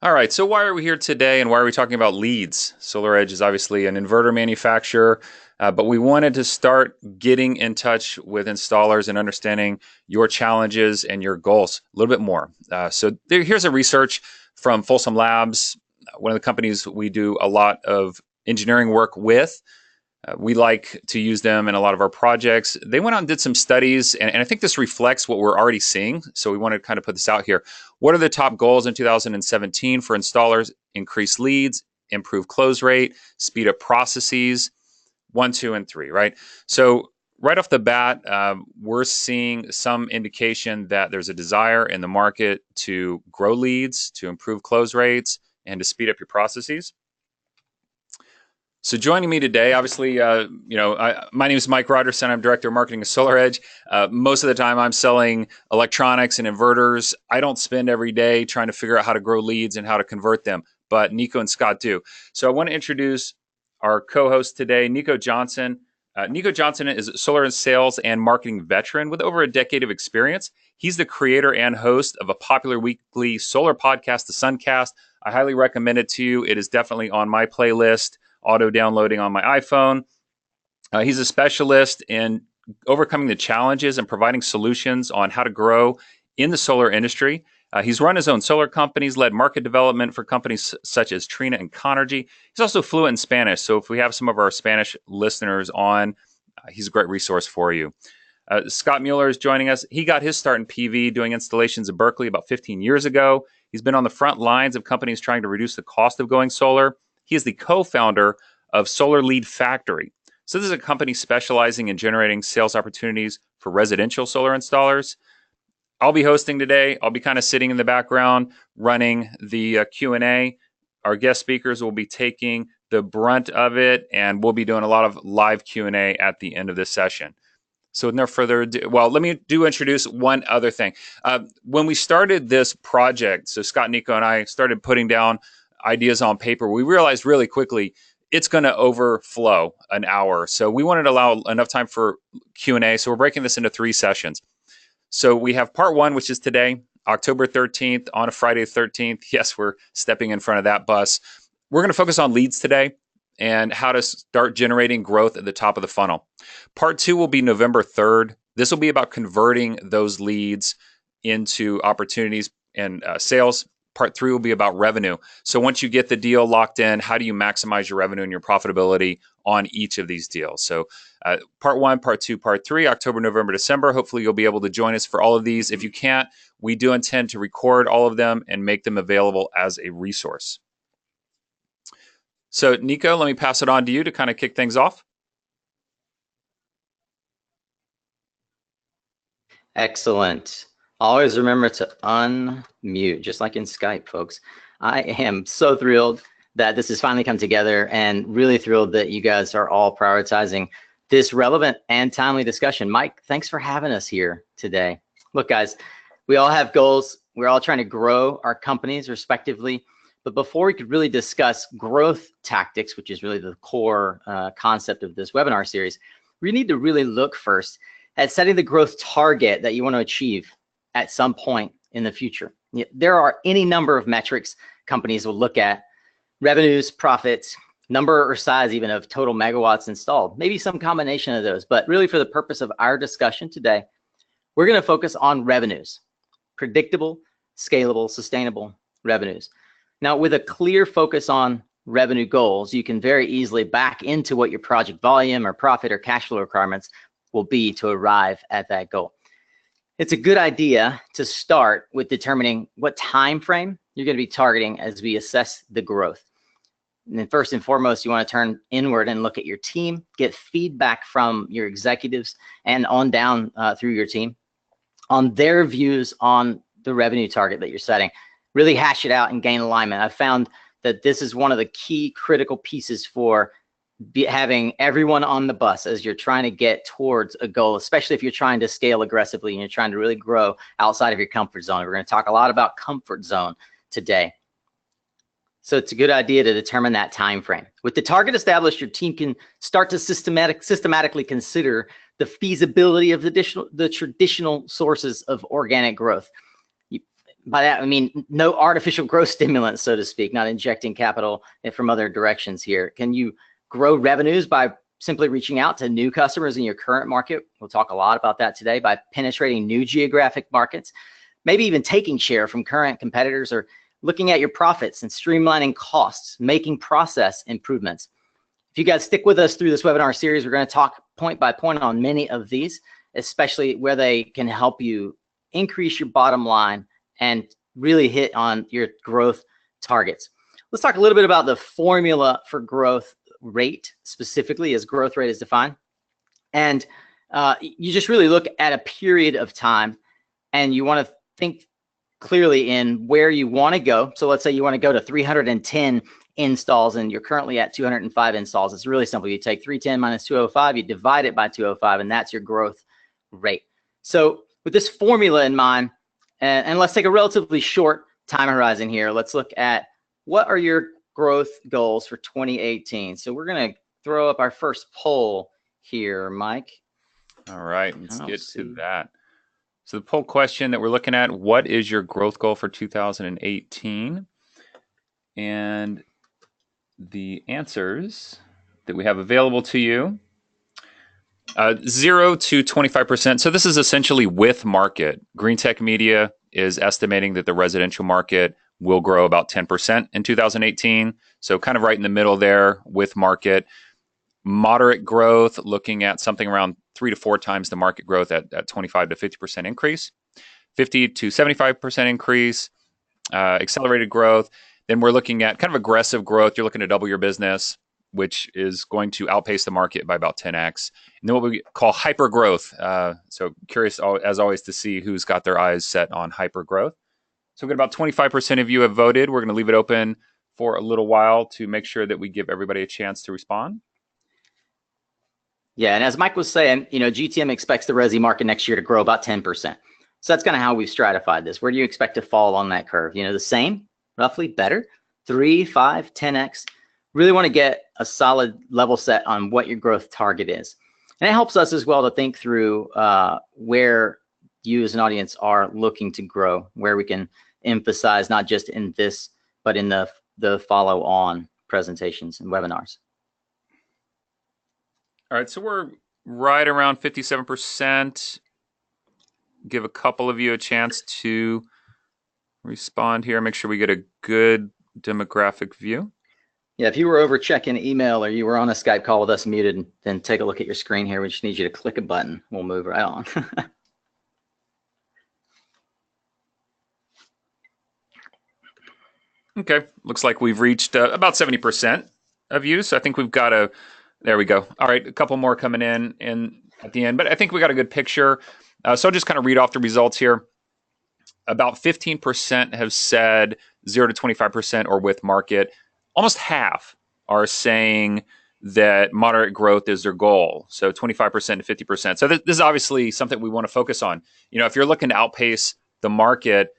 All right, so why are we here today and why are we talking about leads? SolarEdge is obviously an inverter manufacturer, but we wanted to start getting in touch with installers and understanding your challenges and your goals a little bit more. Here's a research from Folsom Labs, one of the companies we do a lot of engineering work with. We like to use them in a lot of our projects. They went out and did some studies, and I think this reflects what we're already seeing. So we want to kind of put this out here. What are the top goals in 2017 for installers? Increase leads, improve close rate, speed up processes, 1, 2, and 3, right? So right off the bat, we're seeing some indication that there's a desire in the market to grow leads, to improve close rates, and to speed up your processes. So joining me today, obviously, my name is Mike Roderson. I'm Director of Marketing at SolarEdge. Most of the time, I'm selling electronics and inverters. I don't spend every day trying to figure out how to grow leads and how to convert them, but Nico and Scott do. So I want to introduce our co-host today, Nico Johnson. Nico Johnson is a solar sales and marketing veteran with over a decade of experience. He's the creator and host of a popular weekly solar podcast, The Suncast. I highly recommend it to you. It is definitely on my playlist, auto downloading on my iPhone. He's a specialist in overcoming the challenges and providing solutions on how to grow in the solar industry. He's run his own solar companies, led market development for companies such as Trina and Conergy. He's also fluent in Spanish, so if we have some of our Spanish listeners on, he's a great resource for you. Scott Mueller is joining us. He got his start in PV doing installations in Berkeley about 15 years ago. He's been on the front lines of companies trying to reduce the cost of going solar. He is the co-founder of Solar Lead Factory. So this is a company specializing in generating sales opportunities for residential solar installers. I'll be hosting today. I'll be kind of sitting in the background running the Q&A. Our guest speakers will be taking the brunt of it, and we'll be doing a lot of live Q&A at the end of this session. So with no further ado, well, let me introduce one other thing. When we started this project, so Scott, Nico, and I started putting down ideas on paper, we realized really quickly it's going to overflow an hour. So we wanted to allow enough time for Q&A. So we're breaking this into 3 sessions. So we have part 1, which is today, October 13th, on a Friday 13th. Yes, we're stepping in front of that bus. We're going to focus on leads today and how to start generating growth at the top of the funnel. Part 2 will be November 3rd. This will be about converting those leads into opportunities and sales. Part 3 will be about revenue. So once you get the deal locked in, how do you maximize your revenue and your profitability on each of these deals? So part 1, part 2, part 3, October, November, December. Hopefully you'll be able to join us for all of these. If you can't, we do intend to record all of them and make them available as a resource. So Nico, let me pass it on to you to kind of kick things off. Excellent. Always remember to unmute, just like in Skype, folks. I am so thrilled that this has finally come together and really thrilled that you guys are all prioritizing this relevant and timely discussion. Mike, thanks for having us here today. Look, guys, we all have goals. We're all trying to grow our companies respectively. But before we could really discuss growth tactics, which is really the core concept of this webinar series, we need to really look first at setting the growth target that you want to achieve at some point in the future. There are any number of metrics companies will look at: revenues, profits, number or size even of total megawatts installed, maybe some combination of those. But really, for the purpose of our discussion today, we're going to focus on revenues, predictable, scalable, sustainable revenues. Now, with a clear focus on revenue goals, you can very easily back into what your project volume or profit or cash flow requirements will be to arrive at that goal. It's a good idea to start with determining what time frame you're going to be targeting as we assess the growth. And then first and foremost, you want to turn inward and look at your team, get feedback from your executives and on down through your team on their views on the revenue target that you're setting. Really hash it out and gain alignment. I've found that this is one of the key critical pieces for having everyone on the bus as you're trying to get towards a goal, especially if you're trying to scale aggressively and you're trying to really grow outside of your comfort zone. We're going to talk a lot about comfort zone today. So it's a good idea to determine that time frame. With the target established, your team can start to systematically consider the feasibility of the traditional sources of organic growth. by that, I mean no artificial growth stimulants, so to speak, not injecting capital from other directions here. Can you grow revenues by simply reaching out to new customers in your current market? We'll talk a lot about that today. By penetrating new geographic markets, maybe even taking share from current competitors, or looking at your profits and streamlining costs, making process improvements. If you guys stick with us through this webinar series, we're going to talk point by point on many of these, especially where they can help you increase your bottom line and really hit on your growth targets. Let's talk a little bit about the formula for growth rate, specifically as growth rate is defined. And you just really look at a period of time, and you want to think clearly in where you want to go. So let's say you want to go to 310 installs and you're currently at 205 installs. It's really simple. You take 310 minus 205, you divide it by 205, and that's your growth rate. So with this formula in mind, and let's take a relatively short time horizon here. Let's look at what are your growth goals for 2018. So we're going to throw up our first poll here, Mike. All right, let's get to that. So the poll question that we're looking at, what is your growth goal for 2018? And the answers that we have available to you, 0 to 25%. So this is essentially with market. Green Tech Media is estimating that the residential market will grow about 10% in 2018. So kind of right in the middle there with market. Moderate growth, looking at something around 3 to 4 times the market growth at 25 to 50% increase. 50 to 75% increase. Accelerated growth. Then we're looking at kind of aggressive growth. You're looking to double your business, which is going to outpace the market by about 10x. And then what we call hyper growth. So curious, as always, to see who's got their eyes set on hyper growth. So we've got about 25% of you have voted. We're going to leave it open for a little while to make sure that we give everybody a chance to respond. Yeah, and as Mike was saying, GTM expects the resi market next year to grow about 10%. So that's kind of how we've stratified this. Where do you expect to fall on that curve? The same, roughly, better, 3, 5, 10x. Really want to get a solid level set on what your growth target is. And it helps us as well to think through where you as an audience are looking to grow, where we can emphasize not just in this, but in the follow-on presentations and webinars. All right, so we're right around 57%. Give a couple of you a chance to respond here. Make sure we get a good demographic view. Yeah, if you were over checking email or you were on a Skype call with us muted, then take a look at your screen here. We just need you to click a button. We'll move right on. Okay, looks like we've reached about 70% of you. So I think we've got there we go. All right, a couple more coming in at the end, but I think we got a good picture. So I'll just kind of read off the results here. About 15% have said 0 to 25% or with market. Almost half are saying that moderate growth is their goal. So 25% to 50%. So this is obviously something we want to focus on. If you're looking to outpace the market,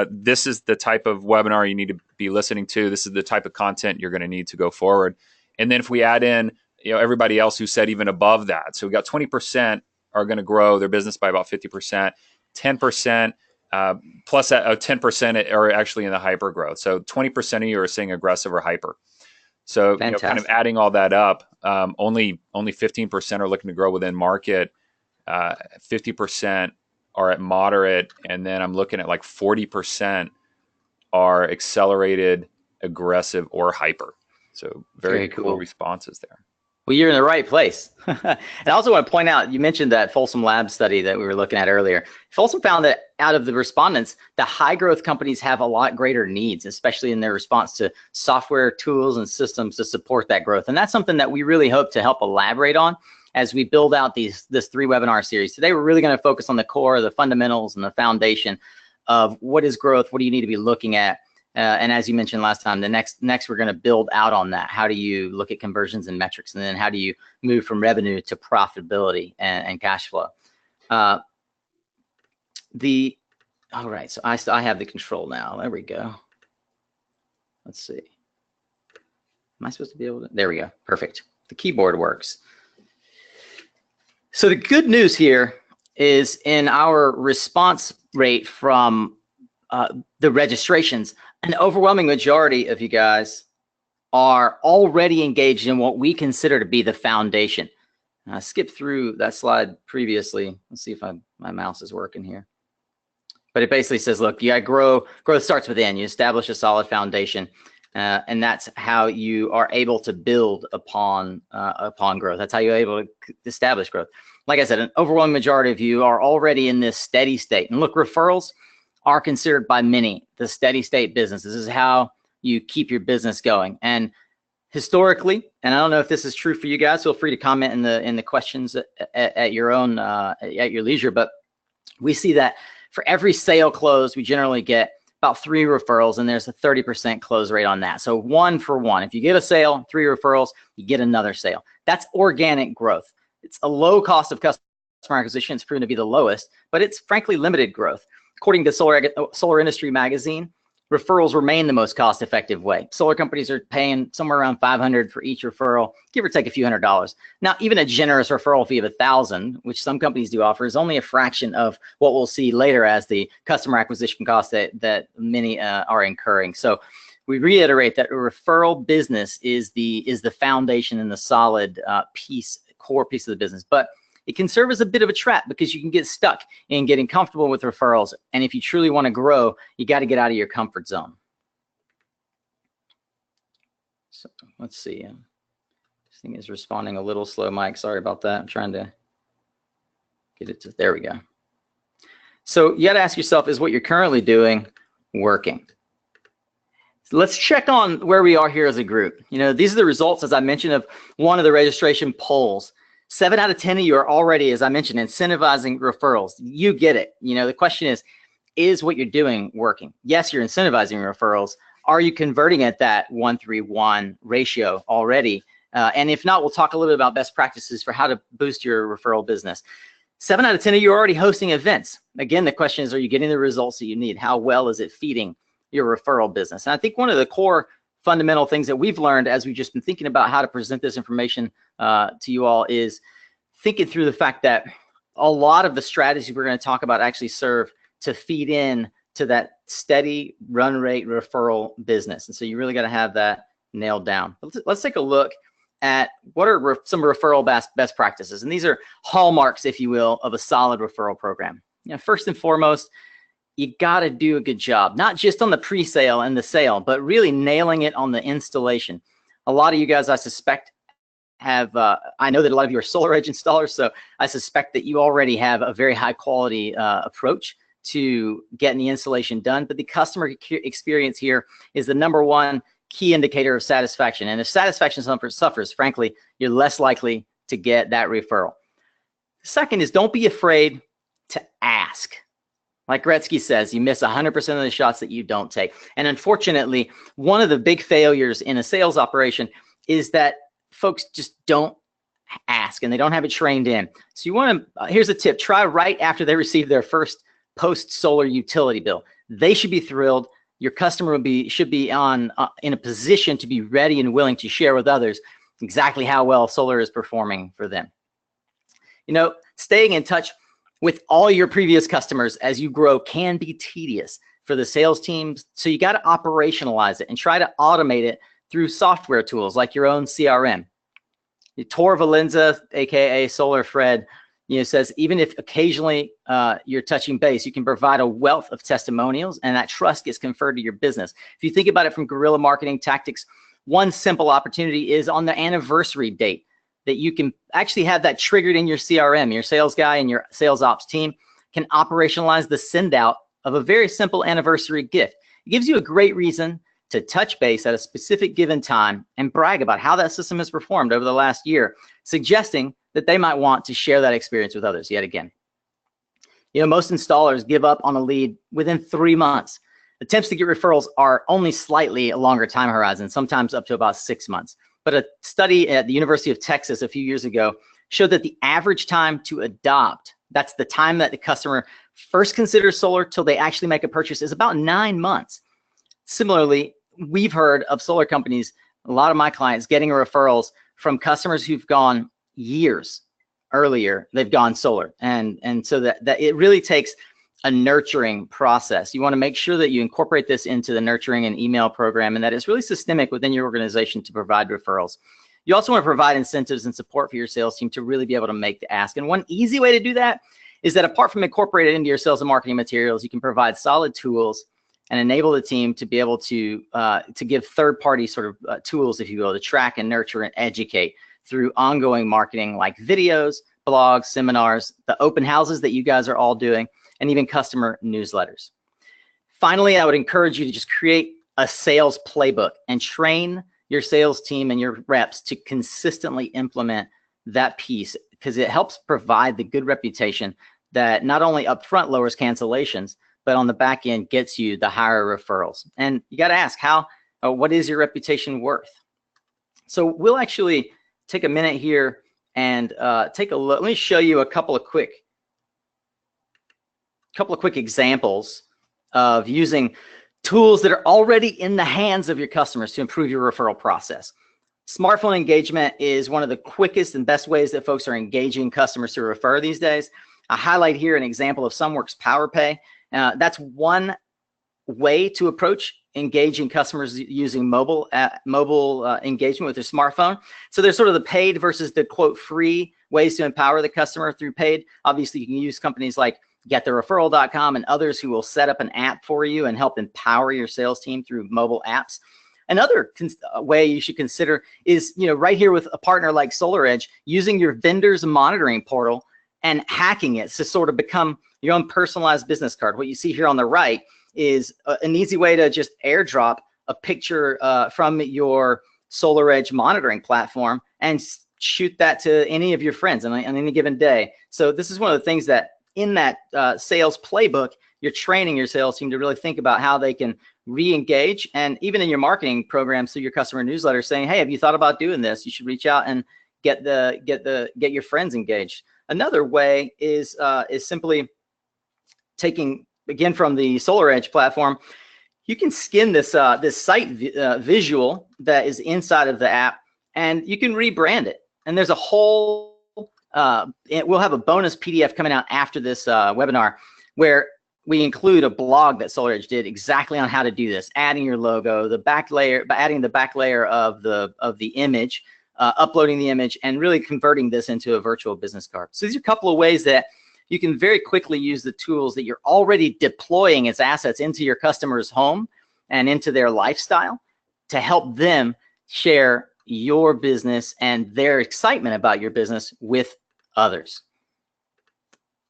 this is the type of webinar you need to be listening to. This is the type of content you're going to need to go forward. And then if we add in, everybody else who said even above that. So we got 20% are going to grow their business by about 50%, 10%, plus 10% are actually in the hyper growth. So 20% of you are saying aggressive or hyper. So kind of adding all that up, only 15% are looking to grow within market, 50% are at moderate, and then I'm looking at like 40% are accelerated, aggressive, or hyper. So very cool responses there. Well, you're in the right place. And I also want to point out, you mentioned that Folsom Lab study that we were looking at earlier. Folsom found that out of the respondents, the high growth companies have a lot greater needs, especially in their response to software tools and systems to support that growth. And that's something that we really hope to help elaborate on as we build out this 3 webinar series. Today, we're really going to focus on the core, the fundamentals, and the foundation of what is growth, what do you need to be looking at. And as you mentioned last time, the next we're going to build out on that. How do you look at conversions and metrics? And then how do you move from revenue to profitability and cash flow? All right, so I have the control now. There we go. Let's see. Am I supposed to be able to? There we go. Perfect. The keyboard works. So the good news here is in our response rate from the registrations, an overwhelming majority of you guys are already engaged in what we consider to be the foundation. I skipped through that slide previously. Let's see if my mouse is working here. But it basically says, look, you got to grow. Growth starts within. You establish a solid foundation, and that's how you are able to build upon growth. That's how you're able to establish growth. Like I said, an overwhelming majority of you are already in this steady state. And look, referrals are considered by many the steady state business. This is how you keep your business going. And historically, and I don't know if this is true for you guys, feel free to comment in the questions at your own at your leisure. But we see that for every sale closed, we generally get about 3 referrals, and there's a 30% close rate on that. So 1 for 1. If you get a sale, 3 referrals, you get another sale. That's organic growth. It's a low cost of customer acquisition. It's proven to be the lowest, but it's frankly limited growth. According to Solar Industry Magazine, referrals remain the most cost-effective way. Solar companies are paying somewhere around $500 for each referral, give or take a few $100s. Now, even a generous referral fee of $1,000, which some companies do offer, is only a fraction of what we'll see later as the customer acquisition costs that many are incurring. So we reiterate that a referral business is the foundation and the solid core piece of the business. But it can serve as a bit of a trap because you can get stuck in getting comfortable with referrals. And if you truly want to grow, you got to get out of your comfort zone. So let's see. This thing is responding a little slow, Mike. Sorry about that. I'm trying to get it to, there we go. So you got to ask yourself, is what you're currently doing working? So let's check on where we are here as a group. You know, these are the results, as I mentioned, of one of the registration polls. 7 out of 10 of you are already, as I mentioned, incentivizing referrals. You get it. You know, the question is what you're doing working? Yes, you're incentivizing referrals. Are you converting at that 1-3-1 ratio already? And if not, we'll talk a little bit about best practices for how to boost your referral business. 7 out of 10 of you are already hosting events. Again, the question is, are you getting the results that you need? How well is it feeding your referral business? And I think one of the core fundamental things that we've learned as we've just been thinking about how to present this information to you all is thinking through the fact that a lot of the strategies we're going to talk about actually serve to feed in to that steady run rate referral business. And so you really got to have that nailed down. Let's take a look at what are some referral best practices. And these are hallmarks, if you will, of a solid referral program. You know, first and foremost, you got to do a good job, not just on the pre-sale and the sale, but really nailing it on the installation. A lot of you guys, I suspect, have, I know that a lot of you are SolarEdge installers, so I suspect that you already have a very high quality approach to getting the installation done. But the customer experience here is the #1 key indicator of satisfaction. And if satisfaction suffers, frankly, you're less likely to get that referral. Second is, don't be afraid to ask. Like Gretzky says, you miss 100% of the shots that you don't take. And unfortunately, one of the big failures in a sales operation is that folks just don't ask and they don't have it trained in. So you want to, here's a tip, try right after they receive their first post-solar utility bill. They should be thrilled. Your customer should be in a position to be ready and willing to share with others exactly how well solar is performing for them. You know, staying in touch with all your previous customers as you grow can be tedious for the sales teams. So you got to operationalize it and try to automate it through software tools like your own CRM. Tor Valenza, aka Solar Fred, says even if occasionally you're touching base, you can provide a wealth of testimonials, and that trust gets conferred to your business. If you think about it from guerrilla marketing tactics, one simple opportunity is on the anniversary date that you can actually have that triggered in your CRM. Your sales guy and your sales ops team can operationalize the send out of a very simple anniversary gift. It gives you a great reason to touch base at a specific given time and brag about how that system has performed over the last year, suggesting that they might want to share that experience with others yet again. You know, most installers give up on a lead within 3 months. Attempts to get referrals are only slightly a longer time horizon, sometimes up to about 6 months. But a study at the University of Texas a few years ago showed that the average time to adopt, that's the time that the customer first considers solar till they actually make a purchase, is about 9 months. Similarly, we've heard of solar companies, a lot of my clients, getting referrals from customers who've gone years earlier, they've gone solar. And so that it really takes a nurturing process. You want to make sure that you incorporate this into the nurturing and email program, and that it's really systemic within your organization to provide referrals. You also want to provide incentives and support for your sales team to really be able to make the ask. And one easy way to do that is that apart from incorporating it into your sales and marketing materials, you can provide solid tools and enable the team to be able to give third-party sort of tools, if you will, to track and nurture and educate through ongoing marketing like videos, blogs, seminars, the open houses that you guys are all doing, and even customer newsletters. Finally, I would encourage you to just create a sales playbook and train your sales team and your reps to consistently implement that piece, because it helps provide the good reputation that not only upfront lowers cancellations, but on the back end gets you the higher referrals. And you got to ask, what is your reputation worth? So we'll actually take a minute here and take a look. Let me show you a couple of quick examples of using tools that are already in the hands of your customers to improve your referral process. Smartphone engagement is one of the quickest and best ways that folks are engaging customers to refer these days. I highlight here an example of Sunworks PowerPay. That's one way to approach engaging customers using mobile engagement with their smartphone. So there's sort of the paid versus the quote free ways to empower the customer through paid. Obviously, you can use companies like getthereferral.com and others who will set up an app for you and help empower your sales team through mobile apps. Another way you should consider is, right here with a partner like SolarEdge, using your vendor's monitoring portal and hacking it to sort of become your own personalized business card. What you see here on the right is an easy way to just airdrop a picture from your SolarEdge monitoring platform and shoot that to any of your friends on any given day. So this is one of the things that in that sales playbook, you're training your sales team to really think about how they can re-engage, and even in your marketing programs through your customer newsletter saying, hey, have you thought about doing this? You should reach out and get your friends engaged. Another way is simply taking, again, from the SolarEdge platform, you can skin this site visual that is inside of the app, and you can rebrand it. And there's a whole, we'll have a bonus PDF coming out after this webinar where we include a blog that SolarEdge did exactly on how to do this, adding your logo, the back layer, adding the back layer of the image, uploading the image, and really converting this into a virtual business card. So these are a couple of ways that you can very quickly use the tools that you're already deploying as assets into your customer's home and into their lifestyle to help them share your business and their excitement about your business with others.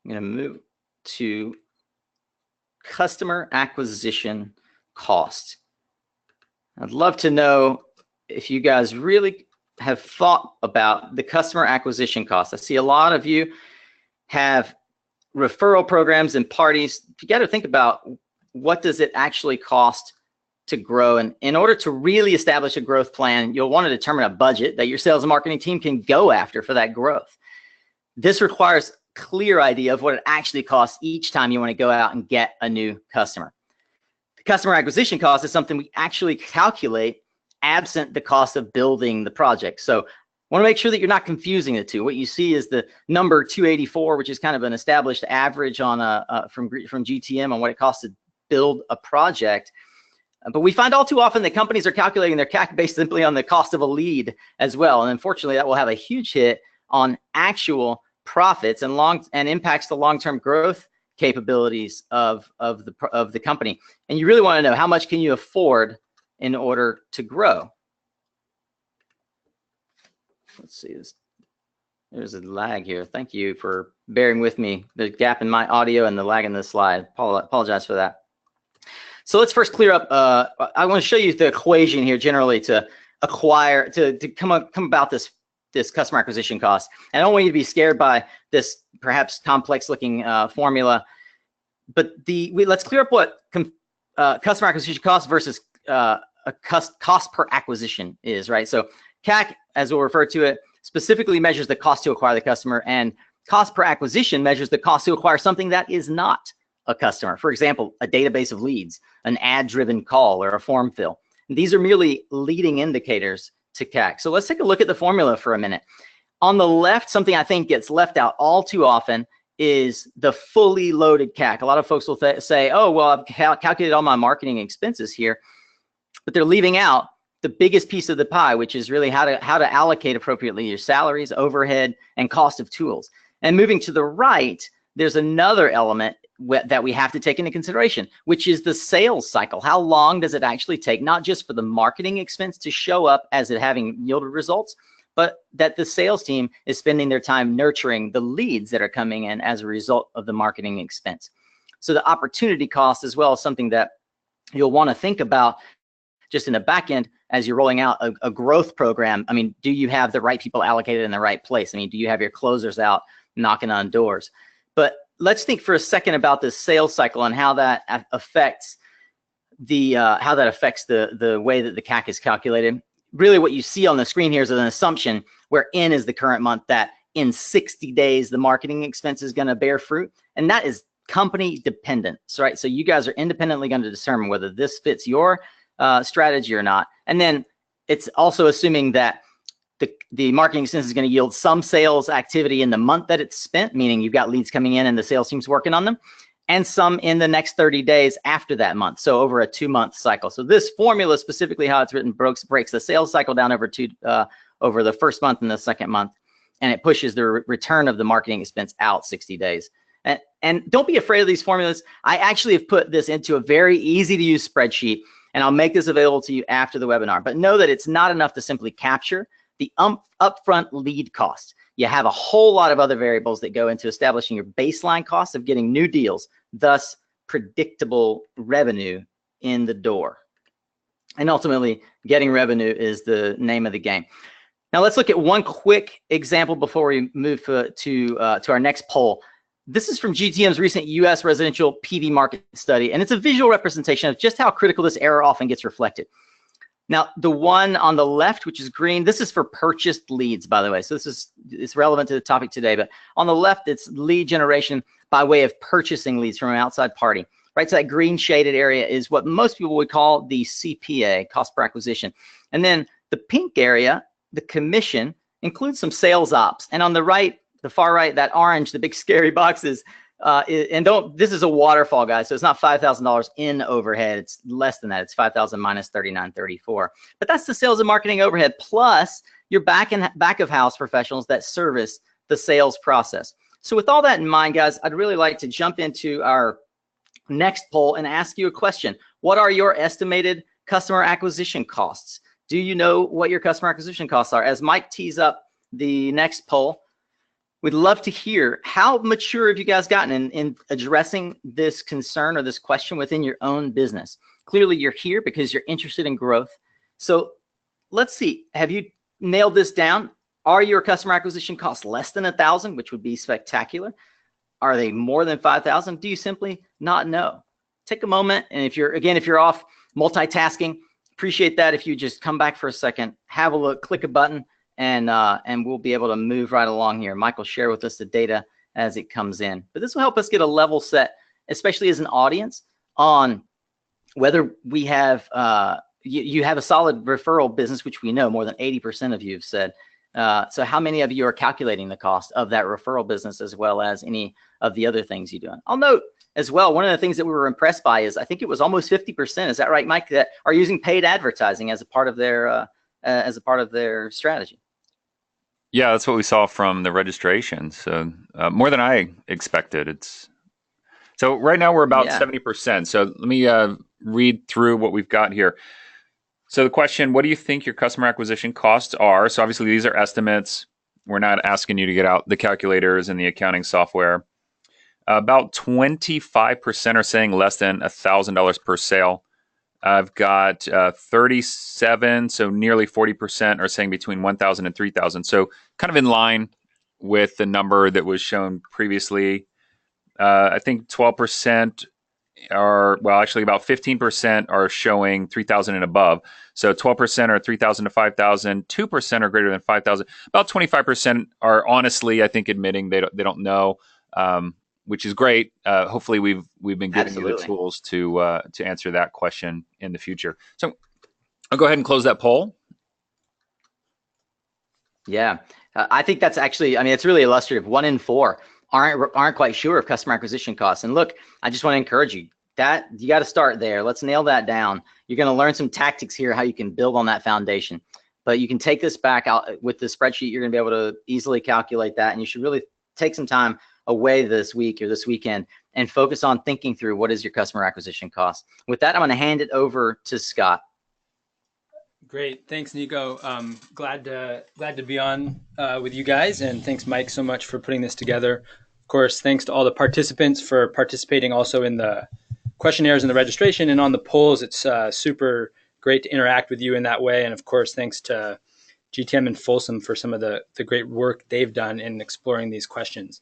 I'm going to move to customer acquisition cost. I'd love to know if you guys really have thought about the customer acquisition cost. I see a lot of you have referral programs and parties. You got to think about, what does it actually cost to grow? And in order to really establish a growth plan, you'll want to determine a budget that your sales and marketing team can go after for that growth. This requires a clear idea of what it actually costs each time you want to go out and get a new customer. The customer acquisition cost is something we actually calculate absent the cost of building the project. So I want to make sure that you're not confusing the two. What you see is the number 284, which is kind of an established average on from GTM on what it costs to build a project. But we find all too often that companies are calculating their CAC based simply on the cost of a lead as well. And unfortunately, that will have a huge hit on actual profits and impacts the long-term growth capabilities of the company. And you really want to know, how much can you afford in order to grow? Let's see this. There's a lag here. Thank you for bearing with me. The gap in my audio and the lag in the slide. Apologize for that. So let's first clear up. I want to show you the equation here generally to acquire, to come about this customer acquisition cost. And I don't want you to be scared by this perhaps complex looking formula, but let's clear up what customer acquisition cost versus a cost per acquisition is, right? So CAC, as we'll refer to it, specifically measures the cost to acquire the customer, and cost per acquisition measures the cost to acquire something that is not a customer. For example, a database of leads, an ad-driven call, or a form fill. And these are merely leading indicators to CAC. So let's take a look at the formula for a minute. On the left, something I think gets left out all too often is the fully loaded CAC. A lot of folks will say, oh, well, I've calculated all my marketing expenses here, but they're leaving out the biggest piece of the pie, which is really how to allocate appropriately your salaries, overhead, and cost of tools. And moving to the right, there's another element that we have to take into consideration, which is the sales cycle. How long does it actually take, not just for the marketing expense to show up as it having yielded results, but that the sales team is spending their time nurturing the leads that are coming in as a result of the marketing expense. So the opportunity cost as well is something that you'll want to think about just in the back end as you're rolling out a growth program. I mean, do you have the right people allocated in the right place? I mean, do you have your closers out knocking on doors? But let's think for a second about the sales cycle and how that affects the way that the CAC is calculated. Really what you see on the screen here is an assumption where N is the current month, that in 60 days, the marketing expense is going to bear fruit. And that is company dependent, right? So you guys are independently going to determine whether this fits your strategy or not. And then it's also assuming that the marketing expense is going to yield some sales activity in the month that it's spent, meaning you've got leads coming in and the sales team's working on them, and some in the next 30 days after that month, so over a 2-month cycle. So this formula, specifically how it's written, breaks the sales cycle down over the first month and the second month, and it pushes the return of the marketing expense out 60 days. And don't be afraid of these formulas. I actually have put this into a very easy to use spreadsheet, and I'll make this available to you after the webinar. But know that it's not enough to simply capture the upfront lead cost. You have a whole lot of other variables that go into establishing your baseline cost of getting new deals, thus predictable revenue in the door. And ultimately, getting revenue is the name of the game. Now let's look at one quick example before we move to our next poll. This is from GTM's recent US residential PV market study, and it's a visual representation of just how critical this error often gets reflected. Now, the one on the left, which is green, this is for purchased leads, by the way. So it's relevant to the topic today, but on the left, it's lead generation by way of purchasing leads from an outside party, right? So that green shaded area is what most people would call the CPA, cost per acquisition. And then the pink area, the commission, includes some sales ops. And on the right, the far right, that orange, the big scary boxes, this is a waterfall, guys, so it's not $5,000 in overhead, it's less than that, it's 5,000 minus 3934. But that's the sales and marketing overhead plus your back of house professionals that service the sales process. So with all that in mind, guys, I'd really like to jump into our next poll and ask you a question. What are your estimated customer acquisition costs? Do you know what your customer acquisition costs are? As Mike tees up the next poll, we'd love to hear how mature have you guys gotten in addressing this concern or this question within your own business. Clearly, you're here because you're interested in growth. So let's see, have you nailed this down? Are your customer acquisition costs less than 1,000, which would be spectacular? Are they more than 5,000? Do you simply not know? Take a moment, and if you're off multitasking, appreciate that. If you just come back for a second, have a look, click a button, and we'll be able to move right along here. Mike will share with us the data as it comes in. But this will help us get a level set, especially as an audience, on whether we have, you have a solid referral business, which we know more than 80% of you have said. So how many of you are calculating the cost of that referral business as well as any of the other things you're doing? I'll note as well, one of the things that we were impressed by is I think it was almost 50%. Is that right, Mike? That are using paid advertising as a part of their strategy. Yeah, that's what we saw from the registration. So more than I expected. So right now we're about 70%. So let me read through what we've got here. So the question, what do you think your customer acquisition costs are? So obviously these are estimates. We're not asking you to get out the calculators and the accounting software. About 25% are saying less than $1,000 per sale. I've got 37, so nearly 40% are saying between 1,000 and 3,000. So kind of in line with the number that was shown previously. I think 12% actually about 15% are showing 3,000 and above. So 12% are 3,000 to 5,000, 2% are greater than 5,000. About 25% are honestly, I think, admitting they don't know. Which is great. Hopefully, we've been giving you the tools to answer that question in the future. So I'll go ahead and close that poll. Yeah, I think that's actually, I mean, it's really illustrative. 1 in 4 aren't quite sure of customer acquisition costs. And look, I just want to encourage you that you got to start there. Let's nail that down. You're going to learn some tactics here, how you can build on that foundation. But you can take this back out with the spreadsheet. You're going to be able to easily calculate that. And you should really take some time away this week or this weekend and focus on thinking through what is your customer acquisition cost. With that, I'm going to hand it over to Scott. Great, thanks, Nico. Glad to be on with you guys, and thanks, Mike, so much for putting this together. Of course, thanks to all the participants for participating also in the questionnaires and the registration and on the polls. It's super great to interact with you in that way. And of course, thanks to GTM and Folsom for some of the great work they've done in exploring these questions.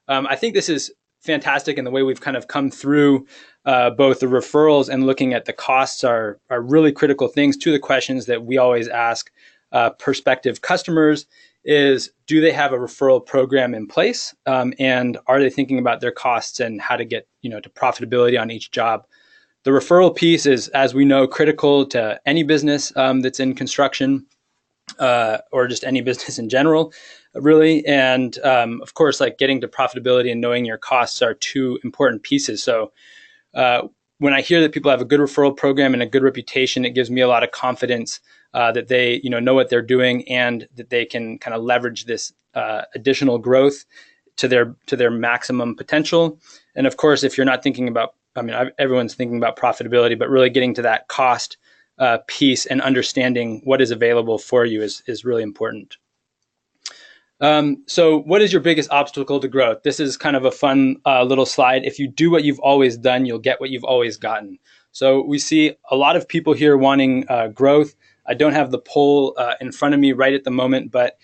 I think this is fantastic, and the way we've kind of come through both the referrals and looking at the costs are really critical things to the questions that we always ask prospective customers is, do they have a referral program in place? And are they thinking about their costs and how to get to profitability on each job? The referral piece is, as we know, critical to any business that's in construction or just any business in general, really. And of course, like getting to profitability and knowing your costs are two important pieces. So when I hear that people have a good referral program and a good reputation, it gives me a lot of confidence that they know what they're doing and that they can kind of leverage this additional growth to their maximum potential. And of course, if you're not thinking about, everyone's thinking about profitability, but really getting to that cost piece and understanding what is available for you is really important. So what is your biggest obstacle to growth? This is kind of a fun little slide. If you do what you've always done, you'll get what you've always gotten. So we see a lot of people here wanting growth. I don't have the poll in front of me right at the moment, but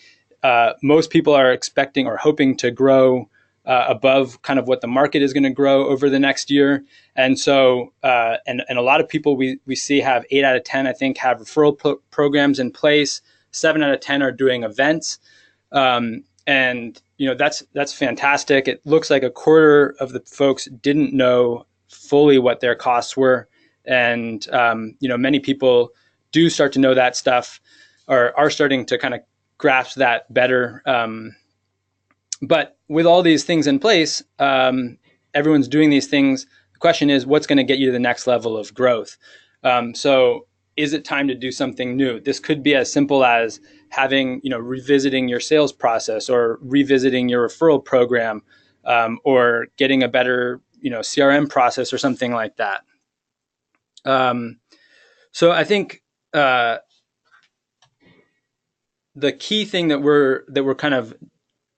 most people are expecting or hoping to grow above kind of what the market is going to grow over the next year. And so, and a lot of people we see have 8 out of 10, I think, have referral programs in place. 7 out of 10 are doing events. And that's fantastic. It looks like a quarter of the folks didn't know fully what their costs were. And, many people do start to know that stuff or are starting to kind of grasp that better. But with all these things in place, everyone's doing these things. The question is, what's going to get you to the next level of growth? So is it time to do something new? This could be as simple as having, revisiting your sales process or revisiting your referral program, or getting a better, CRM process or something like that. So I think the key thing that we're kind of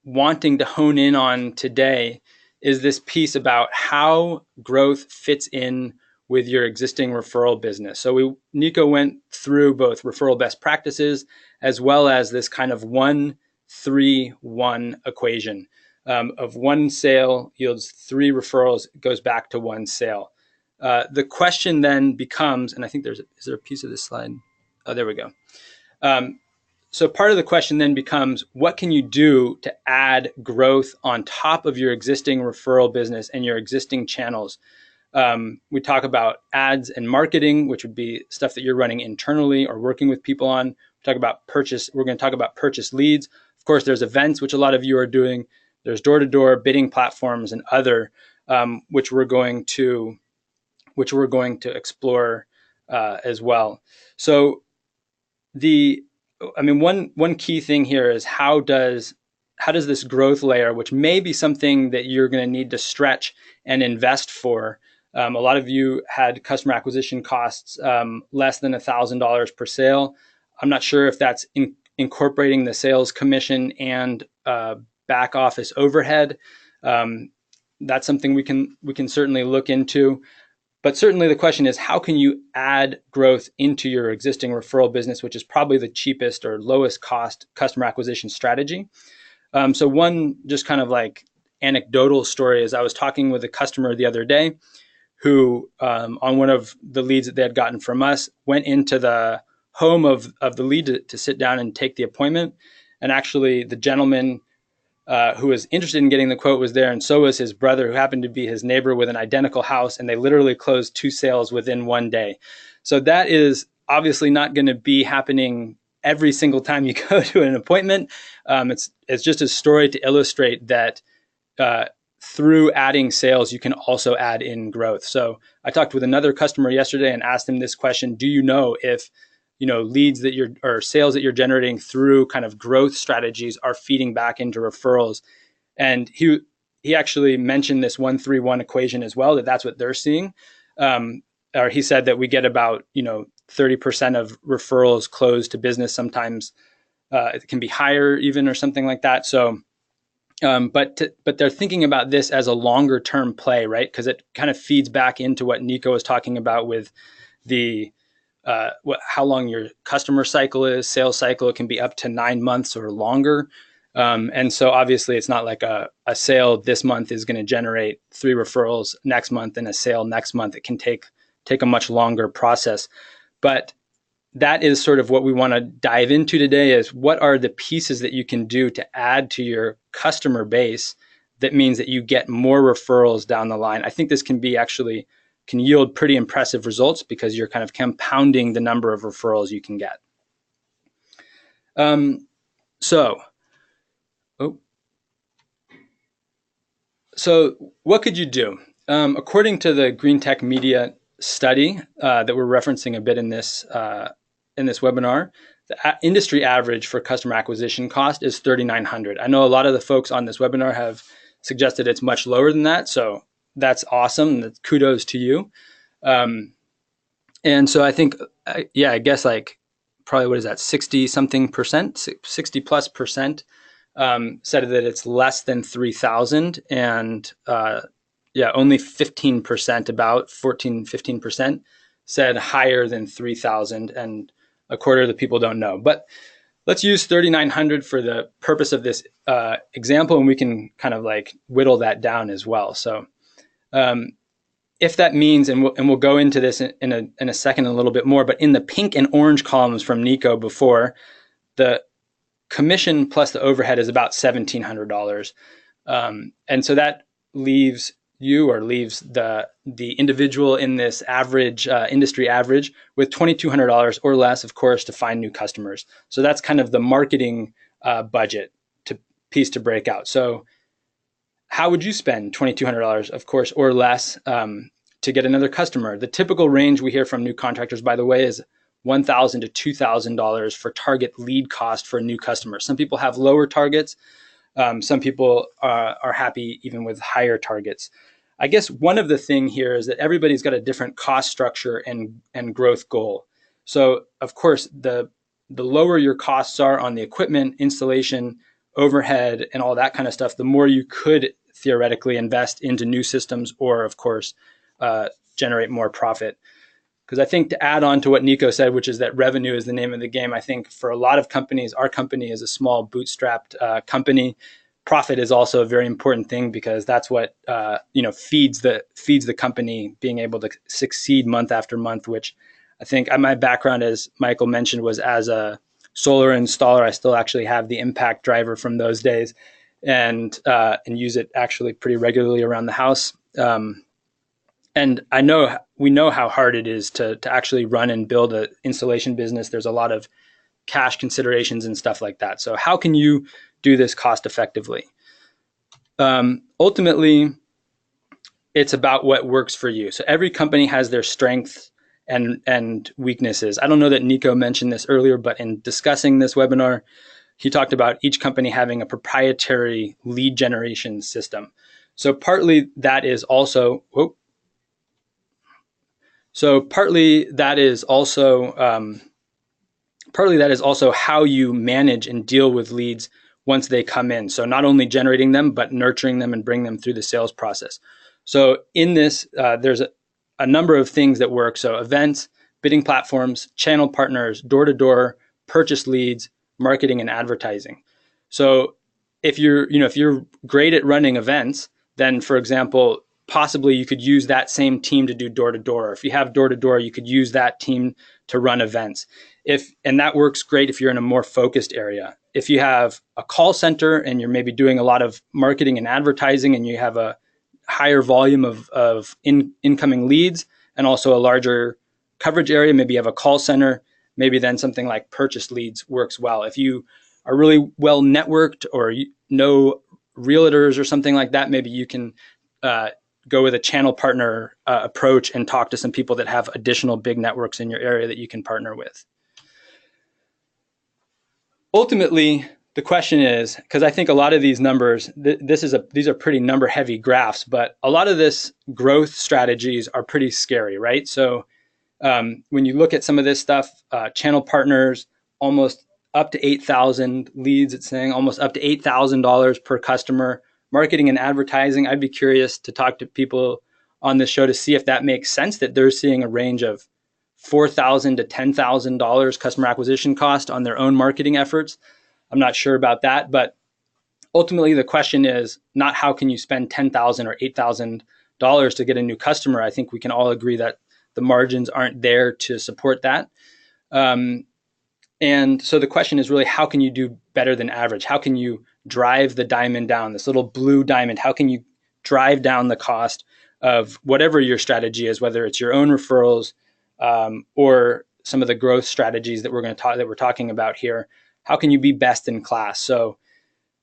wanting to hone in on today is this piece about how growth fits in with your existing referral business. So Nico went through both referral best practices as well as this kind of 1-3-1 equation of 1 sale yields 3 referrals, goes back to 1 sale. The question then becomes, and I think is there a piece of this slide? Oh, there we go. So part of the question then becomes, what can you do to add growth on top of your existing referral business and your existing channels? We talk about ads and marketing, which would be stuff that you're running internally or working with people on. We talk about purchase. We're going to talk about purchase leads. Of course, there's events, which a lot of you are doing. There's door-to-door bidding platforms and other, which we're going to explore as well. So one key thing here is how does this growth layer, which may be something that you're going to need to stretch and invest for. A lot of you had customer acquisition costs less than $1,000 per sale. I'm not sure if that's incorporating the sales commission and back office overhead. That's something we can certainly look into. But certainly the question is, how can you add growth into your existing referral business, which is probably the cheapest or lowest cost customer acquisition strategy? So one just kind of like anecdotal story is I was talking with a customer the other day who, on one of the leads that they had gotten from us, went into the home of the lead to sit down and take the appointment. And actually the gentleman who was interested in getting the quote was there, and so was his brother, who happened to be his neighbor with an identical house, and they literally closed 2 sales within 1 day. So that is obviously not going to be happening every single time you go to an appointment. It's just a story to illustrate that through adding sales, you can also add in growth. So I talked with another customer yesterday and asked him this question: do you know if leads that you're or sales that you're generating through kind of growth strategies are feeding back into referrals? And he actually mentioned this 1-3-1 equation as well, that's what they're seeing. Or he said that we get about 30% of referrals closed to business. Sometimes it can be higher even, or something like that. So but they're thinking about this as a longer term play, right? Because it kind of feeds back into what Nico was talking about with the how long your customer cycle is, sales cycle. It can be up to 9 months or longer. And so obviously it's not like a sale this month is going to generate 3 referrals next month and a sale next month. It can take a much longer process. But that is sort of what we want to dive into today, is what are the pieces that you can do to add to your customer base that means that you get more referrals down the line. I think this can yield pretty impressive results because you're kind of compounding the number of referrals you can get. So what could you do? According to the Green Tech Media study that we're referencing a bit in this webinar, the industry average for customer acquisition cost is $3,900. I know a lot of the folks on this webinar have suggested it's much lower than that, so that's awesome. Kudos to you. And so I think, I guess like probably what is that, 60+ percent said that it's less than 3,000, and only 15%, about 15% said higher than 3,000, and a quarter of the people don't know. But let's use 3,900 for the purpose of this example, and we can kind of like whittle that down as well. So if that means, and we'll go into this in a second a little bit more, but in the pink and orange columns from Nico before, the commission plus the overhead is about $1,700. And so that leaves the individual in this average industry average with $2,200 or less, of course, to find new customers. So that's kind of the marketing budget piece to break out. So how would you spend $2,200, of course, or less to get another customer? The typical range we hear from new contractors, by the way, is $1,000 to $2,000 for target lead cost for a new customer. Some people have lower targets. Some people are happy even with higher targets. I guess one of the thing here is that everybody's got a different cost structure and growth goal. So of course, the lower your costs are on the equipment, installation, overhead, and all that kind of stuff, the more you could theoretically invest into new systems, or of course, generate more profit. Because I think, to add on to what Nico said, which is that revenue is the name of the game, I think for a lot of companies, our company is a small bootstrapped company. Profit is also a very important thing, because that's what feeds the company being able to succeed month after month. Which I think my background, as Michael mentioned, was as a solar installer. I still actually have the Impact driver from those days, and use it actually pretty regularly around the house. And we know how hard it is to actually run and build an installation business. There's a lot of cash considerations and stuff like that. So how can you do this cost effectively? Ultimately, it's about what works for you. So every company has their strengths and weaknesses. I don't know that Nico mentioned this earlier, but in discussing this webinar, he talked about each company having a proprietary lead generation system. So partly that is also, partly that is also how you manage and deal with leads once they come in. So not only generating them, but nurturing them and bring them through the sales process. So in this, there's a number of things that work. So events, bidding platforms, channel partners, door-to-door, purchase leads, marketing, and advertising. So if you're great at running events, then, for example, possibly you could use that same team to do door-to-door. If you have door-to-door, you could use that team to run events. And that works great if you're in a more focused area. If you have a call center and you're maybe doing a lot of marketing and advertising, and you have a higher volume of incoming leads and also a larger coverage area, maybe you have a call center, maybe then something like purchase leads works well. If you are really well networked, or know realtors or something like that, maybe you can go with a channel partner approach and talk to some people that have additional big networks in your area that you can partner with. Ultimately, the question is, because I think a lot of these numbers, these are pretty number heavy graphs, but a lot of this growth strategies are pretty scary, right? So when you look at some of this stuff, channel partners, almost up to 8,000 leads, it's saying almost up to $8,000 per customer. Marketing and advertising, I'd be curious to talk to people on this show to see if that makes sense, that they're seeing a range of $4,000 to $10,000 customer acquisition cost on their own marketing efforts. I'm not sure about that, but ultimately the question is not how can you spend $10,000 or $8,000 to get a new customer. I think we can all agree that the margins aren't there to support that. And so the question is really, how can you do better than average? How can you drive the diamond down, this little blue diamond? How can you drive down the cost of whatever your strategy is, whether it's your own referrals or some of the growth strategies that we're talking about here? How can you be best in class? So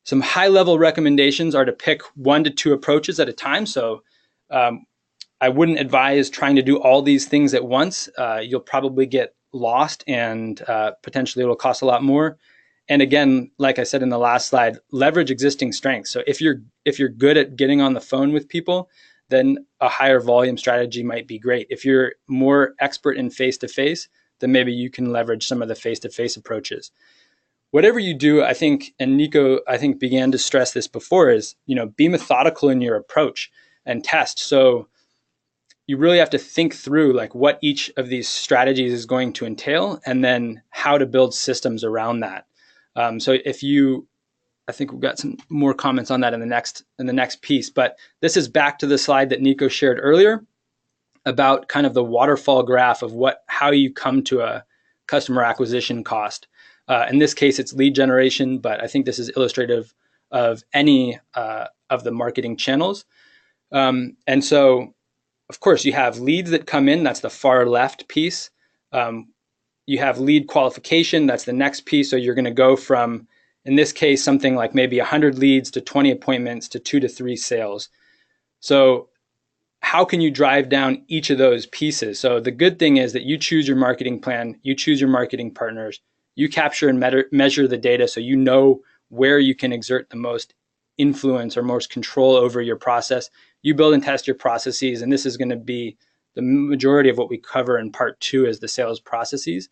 some high level recommendations are to pick 1 to 2 approaches at a time. So I wouldn't advise trying to do all these things at once. You'll probably get lost and potentially it'll cost a lot more. And again, like I said in the last slide, leverage existing strengths. So if you're good at getting on the phone with people, then a higher volume strategy might be great. If you're more expert in face-to-face, then maybe you can leverage some of the face-to-face approaches. Whatever you do, I think, and Nico, I think, began to stress this before, is, be methodical in your approach and test. So you really have to think through like what each of these strategies is going to entail and then how to build systems around that. So I think we've got some more comments on that in the next piece, but this is back to the slide that Nico shared earlier about kind of the waterfall graph of how you come to a customer acquisition cost. In this case, it's lead generation, but I think this is illustrative of any of the marketing channels. And so, of course, you have leads that come in. That's the far left piece. You have lead qualification. That's the next piece. So you're going to go from, in this case, something like maybe 100 leads to 20 appointments to 2 to 3 sales. So how can you drive down each of those pieces? So the good thing is that you choose your marketing plan, you choose your marketing partners, you capture and measure the data so you know where you can exert the most influence or most control over your process. You build and test your processes, and this is going to be the majority of what we cover in part 2 is the sales processes.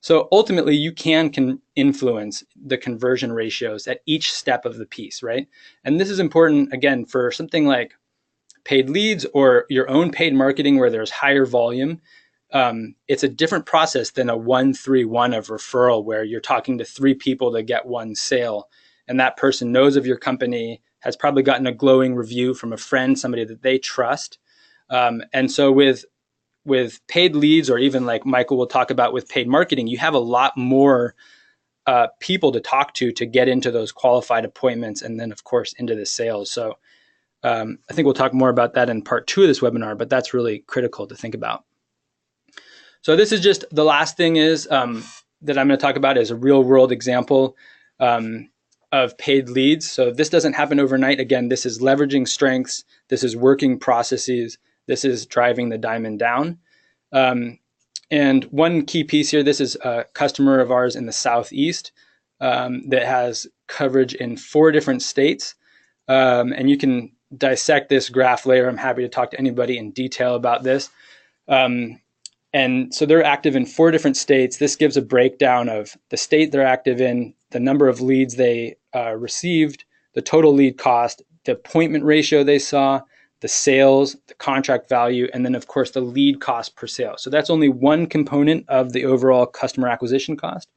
So ultimately, you can influence the conversion ratios at each step of the piece, right? And this is important, again, for something like paid leads or your own paid marketing where there's higher volume. It's a different process than a 1-3-1 of referral where you're talking to 3 people to get 1 sale. And that person knows of your company, has probably gotten a glowing review from a friend, somebody that they trust. And so with paid leads, or even like Michael will talk about with paid marketing, you have a lot more people to talk to get into those qualified appointments and then, of course, into the sales. So I think we'll talk more about that in part 2 of this webinar, but that's really critical to think about. So this is just the last thing is that I'm going to talk about is a real world example of paid leads. So this doesn't happen overnight. Again, this is leveraging strengths. This is working processes. This is driving the diamond down. And one key piece here, this is a customer of ours in the Southeast that has coverage in 4 different states. And you can dissect this graph later. I'm happy to talk to anybody in detail about this. And so they're active in 4 different states. This gives a breakdown of the state they're active in, the number of leads they received, the total lead cost, the appointment ratio they saw, the sales, the contract value, and then, of course, the lead cost per sale. So that's only one component of the overall customer acquisition cost,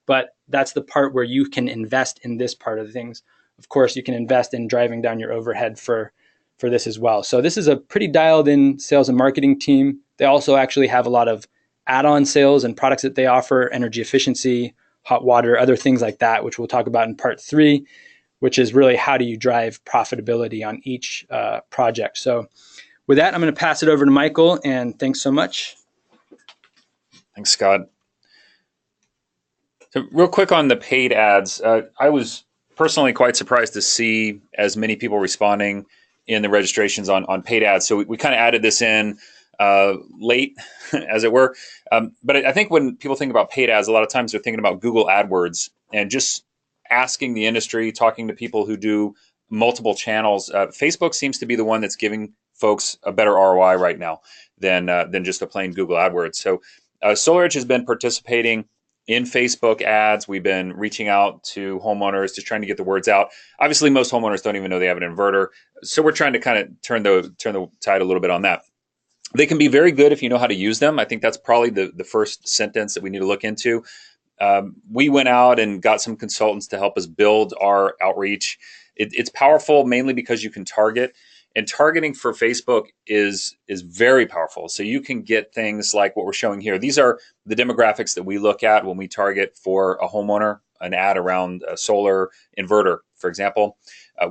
but that's the part where you can invest in this part of the things. Of course, you can invest in driving down your overhead for this as well. So this is a pretty dialed in sales and marketing team. They also actually have a lot of add-on sales and products that they offer, energy efficiency, hot water, other things like that, which we'll talk about in part 3, which is really how do you drive profitability on each project. So with that, I'm going to pass it over to Michael, and thanks so much. Thanks, Scott. So real quick on the paid ads, I was personally quite surprised to see as many people responding in the registrations on paid ads. So we kind of added this in late, as it were. But I think when people think about paid ads, a lot of times they're thinking about Google AdWords and just asking the industry, talking to people who do multiple channels. Facebook seems to be the one that's giving folks a better ROI right now than just a plain Google AdWords. So SolarEdge has been participating in Facebook ads. We've been reaching out to homeowners, just trying to get the words out. Obviously, most homeowners don't even know they have an inverter, so we're trying to kind of turn the tide a little bit on that. They can be very good if you know how to use them. I think that's probably the first sentence that we need to look into. We went out and got some consultants to help us build our outreach. It's powerful mainly because you can target. And targeting for Facebook is very powerful. So you can get things like what we're showing here. These are the demographics that we look at when we target for a homeowner, an ad around a solar inverter, for example.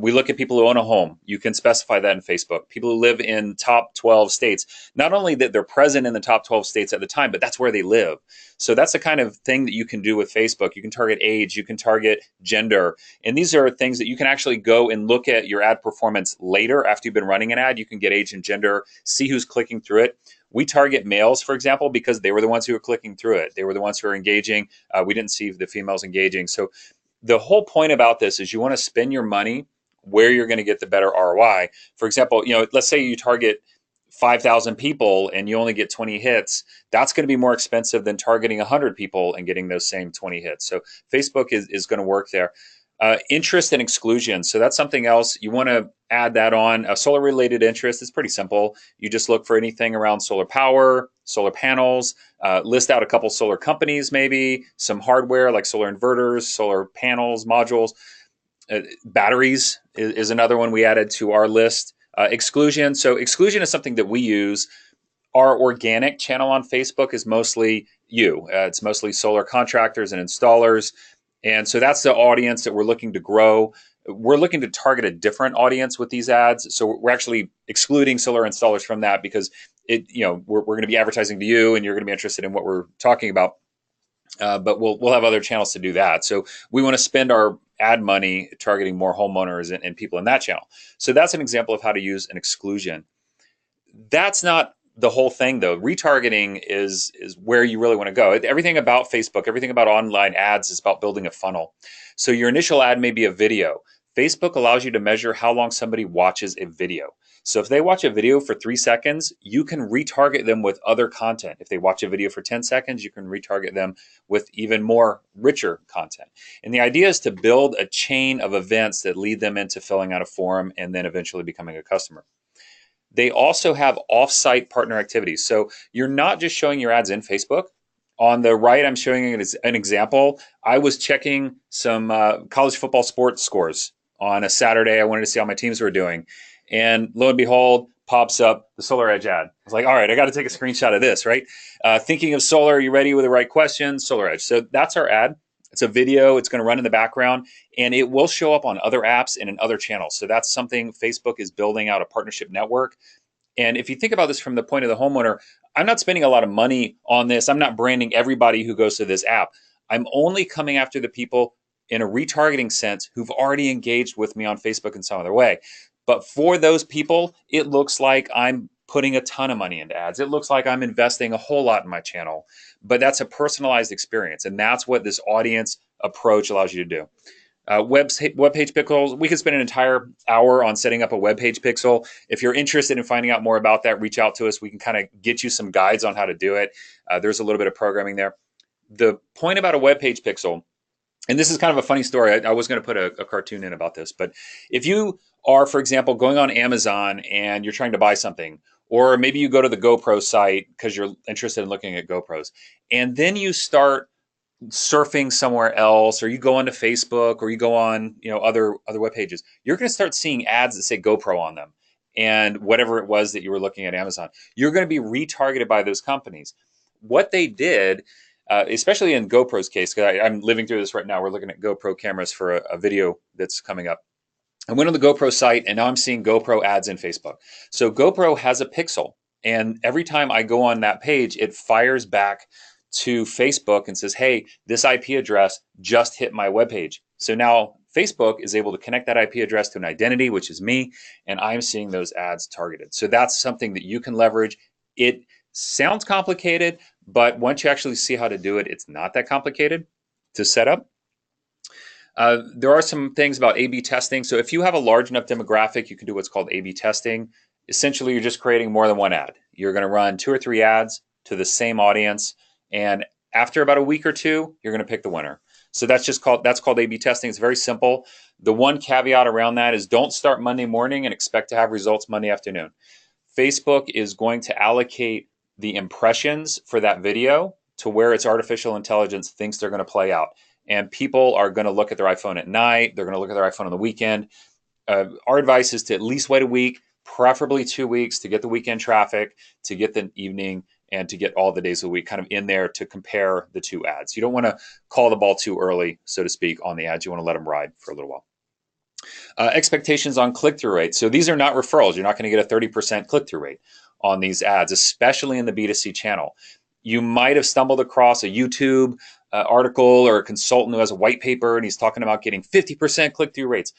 We look at people who own a home. You can specify that in Facebook. People who live in top 12 states. Not only that they're present in the top 12 states at the time, but that's where they live. So that's the kind of thing that you can do with Facebook. You can target age, you can target gender. And these are things that you can actually go and look at your ad performance later after you've been running an ad. You can get age and gender, see who's clicking through it. We target males, for example, because they were the ones who were clicking through it. They were the ones who were engaging. We didn't see the females engaging. So the whole point about this is you want to spend your money where you're going to get the better ROI. For example, let's say you target 5,000 people and you only get 20 hits. That's going to be more expensive than targeting 100 people and getting those same 20 hits. So Facebook is going to work there. Interest and exclusion. So that's something else. You want to add that on. A solar related interest is pretty simple. You just look for anything around solar power, solar panels, list out a couple solar companies, maybe some hardware like solar inverters, solar panels, modules. Batteries is another one we added to our list. Exclusion. So exclusion is something that we use. Our organic channel on Facebook is mostly you. It's mostly solar contractors and installers. And so that's the audience that we're looking to grow. We're looking to target a different audience with these ads. So we're actually excluding solar installers from that because we're going to be advertising to you and you're going to be interested in what we're talking about. But we'll have other channels to do that. So we want to spend our ad money targeting more homeowners and people in that channel. So that's an example of how to use an exclusion. That's not the whole thing, though. Retargeting is where you really want to go. Everything about Facebook, everything about online ads is about building a funnel. So your initial ad may be a video. Facebook allows you to measure how long somebody watches a video. So if they watch a video for 3 seconds, you can retarget them with other content. If they watch a video for 10 seconds, you can retarget them with even more richer content. And the idea is to build a chain of events that lead them into filling out a form and then eventually becoming a customer. They also have off-site partner activities. So you're not just showing your ads in Facebook. On the right, I'm showing you an example. I was checking some college football sports scores on a Saturday. I wanted to see how my teams were doing. And lo and behold, pops up the SolarEdge ad. I was like, all right, I got to take a screenshot of this, right? Thinking of solar, are you ready with the right questions? SolarEdge. So that's our ad. It's a video. It's going to run in the background, and it will show up on other apps and in other channels. So that's something Facebook is building out, a partnership network. And if you think about this from the point of the homeowner, I'm not spending a lot of money on this. I'm not branding everybody who goes to this app. I'm only coming after the people in a retargeting sense who've already engaged with me on Facebook in some other way. But for those people, it looks like I'm putting a ton of money into ads. It looks like I'm investing a whole lot in my channel. But that's a personalized experience. And that's what this audience approach allows you to do. Web page pixels, we could spend an entire hour on setting up a web page pixel. If you're interested in finding out more about that, reach out to us. We can kind of get you some guides on how to do it. There's a little bit of programming there. The point about a web page pixel, and this is kind of a funny story. I was going to put a cartoon in about this, but if you are, for example, going on Amazon and you're trying to buy something, or maybe you go to the GoPro site because you're interested in looking at GoPros, and then you start surfing somewhere else, or you go onto Facebook, or you go on other web pages, you're going to start seeing ads that say GoPro on them, and whatever it was that you were looking at Amazon, you're going to be retargeted by those companies. What they did, especially in GoPro's case, because I'm living through this right now. We're looking at GoPro cameras for a video that's coming up. I went on the GoPro site, and now I'm seeing GoPro ads in Facebook. So GoPro has a pixel, and every time I go on that page, it fires back to Facebook and says, hey, this IP address just hit my webpage. So now Facebook is able to connect that IP address to an identity, which is me, and I'm seeing those ads targeted. So that's something that you can leverage. It sounds complicated, but once you actually see how to do it, it's not that complicated to set up. There are some things about A/B testing. So if you have a large enough demographic, you can do what's called A/B testing. Essentially, you're just creating more than one ad. You're going to run 2 or 3 ads to the same audience, and after about a week or two, you're going to pick the winner. So that's called A/B testing. It's very simple. The one caveat around that is don't start Monday morning and expect to have results Monday afternoon. Facebook is going to allocate the impressions for that video to where its artificial intelligence thinks they're going to play out. And people are going to look at their iPhone at night. They're going to look at their iPhone on the weekend. Our advice is to at least wait a week, preferably 2 weeks, to get the weekend traffic, to get the evening, and to get all the days of the week kind of in there to compare the 2 ads. You don't want to call the ball too early, so to speak, on the ads. You want to let them ride for a little while. Expectations on click-through rate. So these are not referrals. You're not going to get a 30% click-through rate on these ads, especially in the B2C channel. You might have stumbled across a YouTube article or a consultant who has a white paper and he's talking about getting 50% click-through rates.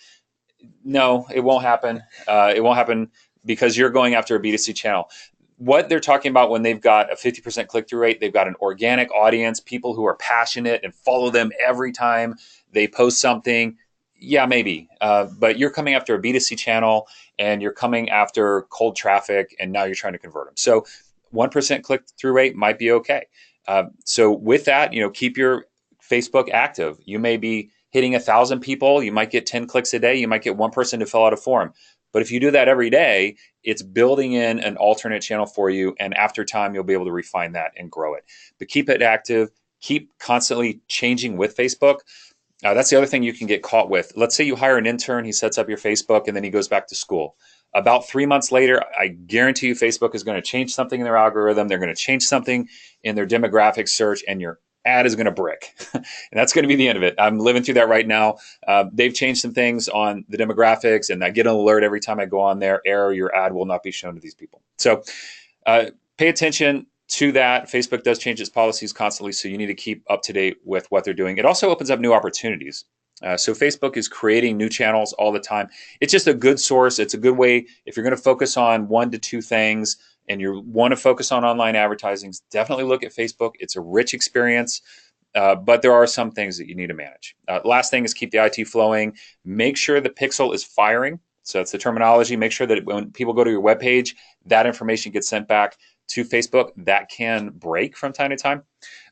No, it won't happen. It won't happen because you're going after a B2C channel. What they're talking about when they've got a 50% click-through rate, they've got an organic audience, people who are passionate and follow them every time they post something. Yeah, maybe. But you're coming after a B2C channel and you're coming after cold traffic and now you're trying to convert them. So 1% click-through rate might be okay. So with that, keep your Facebook active. You may be hitting 1,000 people. You might get 10 clicks a day. You might get one person to fill out a form. But if you do that every day, it's building in an alternate channel for you. And after time, you'll be able to refine that and grow it. But keep it active. Keep constantly changing with Facebook. That's the other thing you can get caught with. Let's say you hire an intern. He sets up your Facebook and then he goes back to school. About 3 months later, I guarantee you Facebook is going to change something in their algorithm. They're going to change something in their demographic search, and your ad is going to brick. And that's going to be the end of it. I'm living through that right now. They've changed some things on the demographics, and I get an alert every time I go on there. Error, your ad will not be shown to these people. So pay attention to that. Facebook does change its policies constantly, so you need to keep up to date with what they're doing. It also opens up new opportunities. So Facebook is creating new channels all the time. It's just a good source. It's a good way if you're going to focus on 1 to 2 things and you want to focus on online advertising, definitely look at Facebook. It's a rich experience, but there are some things that you need to manage. Last thing is keep the IT flowing. Make sure the pixel is firing. So that's the terminology. Make sure that when people go to your webpage, that information gets sent back to Facebook. That can break from time to time.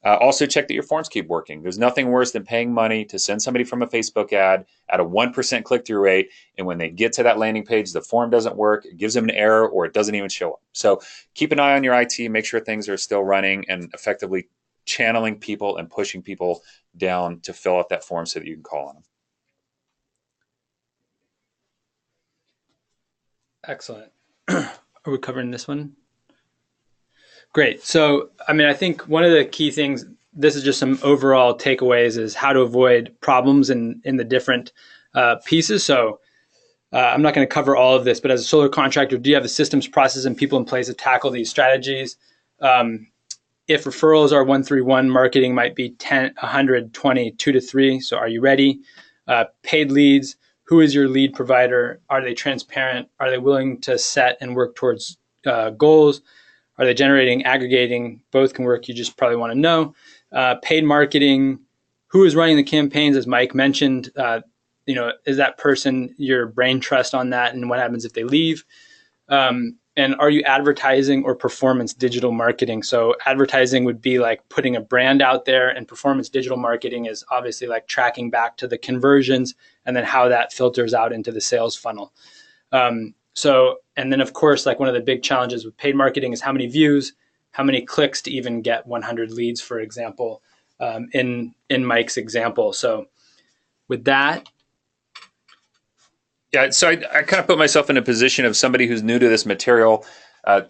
Also check that your forms keep working. There's nothing worse than paying money to send somebody from a Facebook ad at a 1% click-through rate, and when they get to that landing page, the form doesn't work, it gives them an error, or it doesn't even show up. So keep an eye on your IT, make sure things are still running, and effectively channeling people and pushing people down to fill out that form so that you can call on them. Excellent. Are we covering this one? Great. So, I think one of the key things, this is just some overall takeaways, is how to avoid problems in the different pieces. So I'm not going to cover all of this, but as a solar contractor, do you have the systems, process, and people in place to tackle these strategies? If referrals are 1-3-1, marketing might be 10, 100, 20, 2 to 3. So are you ready? Paid leads. Who is your lead provider? Are they transparent? Are they willing to set and work towards goals? Are they generating, aggregating? Both can work. You just probably want to know. Paid marketing. Who is running the campaigns? As Mike mentioned, is that person your brain trust on that? And what happens if they leave? And are you advertising or performance digital marketing? So advertising would be like putting a brand out there, and performance digital marketing is obviously like tracking back to the conversions and then how that filters out into the sales funnel. And then of course, like one of the big challenges with paid marketing is how many views, how many clicks to even get 100 leads, for example, in Mike's example. So with that. Yeah, so I kind of put myself in a position of somebody who's new to this material,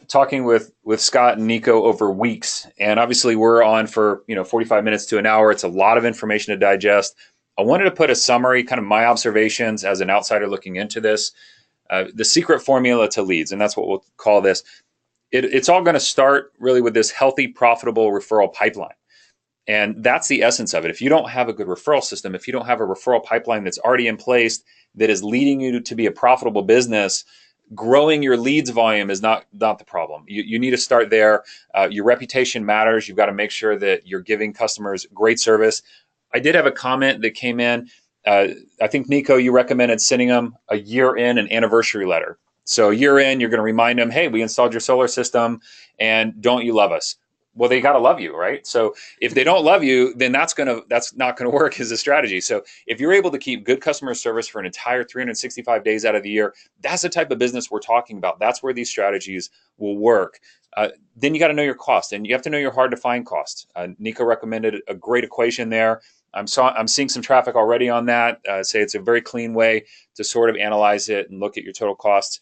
talking with Scott and Nico over weeks. And obviously we're on for 45 minutes to an hour. It's a lot of information to digest. I wanted to put a summary, kind of my observations as an outsider looking into this. The secret formula to leads, and that's what we'll call this. It's all going to start really with this healthy, profitable referral pipeline. And that's the essence of it. If you don't have a good referral system, if you don't have a referral pipeline that's already in place that is leading you to be a profitable business, growing your leads volume is not the problem. You need to start there. Your reputation matters. You've got to make sure that you're giving customers great service. I did have a comment that came in. I think, Nico, you recommended sending them a year in an anniversary letter. So a year in, you're going to remind them, hey, we installed your solar system, and don't you love us? Well, they got to love you, right? So if they don't love you, then that's not going to work as a strategy. So if you're able to keep good customer service for an entire 365 days out of the year, that's the type of business we're talking about. That's where these strategies will work. Then you got to know your cost, and you have to know your hard to find cost. Nico recommended a great equation there. I'm seeing some traffic already on that. Say it's a very clean way to sort of analyze it and look at your total costs,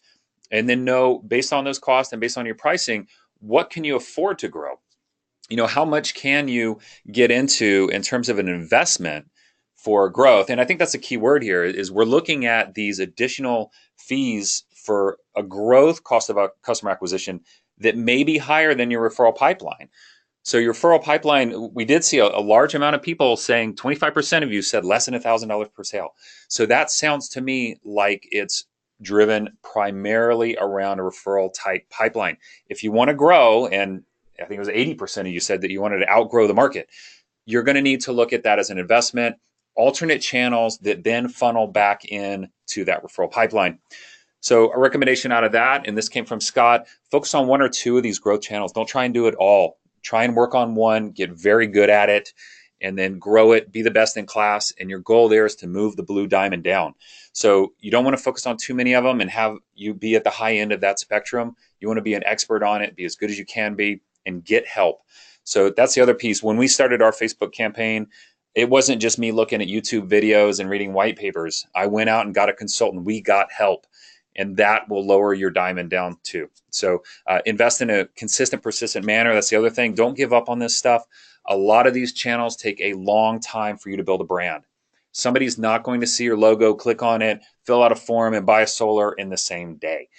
and then know, based on those costs and based on your pricing, what can you afford to grow? How much can you get into in terms of an investment for growth? And I think that's a key word here is we're looking at these additional fees for a growth cost of a customer acquisition that may be higher than your referral pipeline. So your referral pipeline, we did see a large amount of people saying 25% of you said less than $1,000 per sale. So that sounds to me like it's driven primarily around a referral type pipeline. If you want to grow, and I think it was 80% of you said that you wanted to outgrow the market, you're going to need to look at that as an investment, alternate channels that then funnel back in to that referral pipeline. So a recommendation out of that, and this came from Scott, focus on one or two of these growth channels. Don't try and do it all. Try and work on one, get very good at it, and then grow it, be the best in class. And your goal there is to move the blue diamond down. So you don't want to focus on too many of them and have you be at the high end of that spectrum. You want to be an expert on it, be as good as you can be, and get help. So that's the other piece. When we started our Facebook campaign, it wasn't just me looking at YouTube videos and reading white papers. I went out and got a consultant. We got help. And that will lower your diamond down too. So invest in a consistent, persistent manner. That's the other thing. Don't give up on this stuff. A lot of these channels take a long time for you to build a brand. Somebody's not going to see your logo, click on it, fill out a form, and buy a solar in the same day.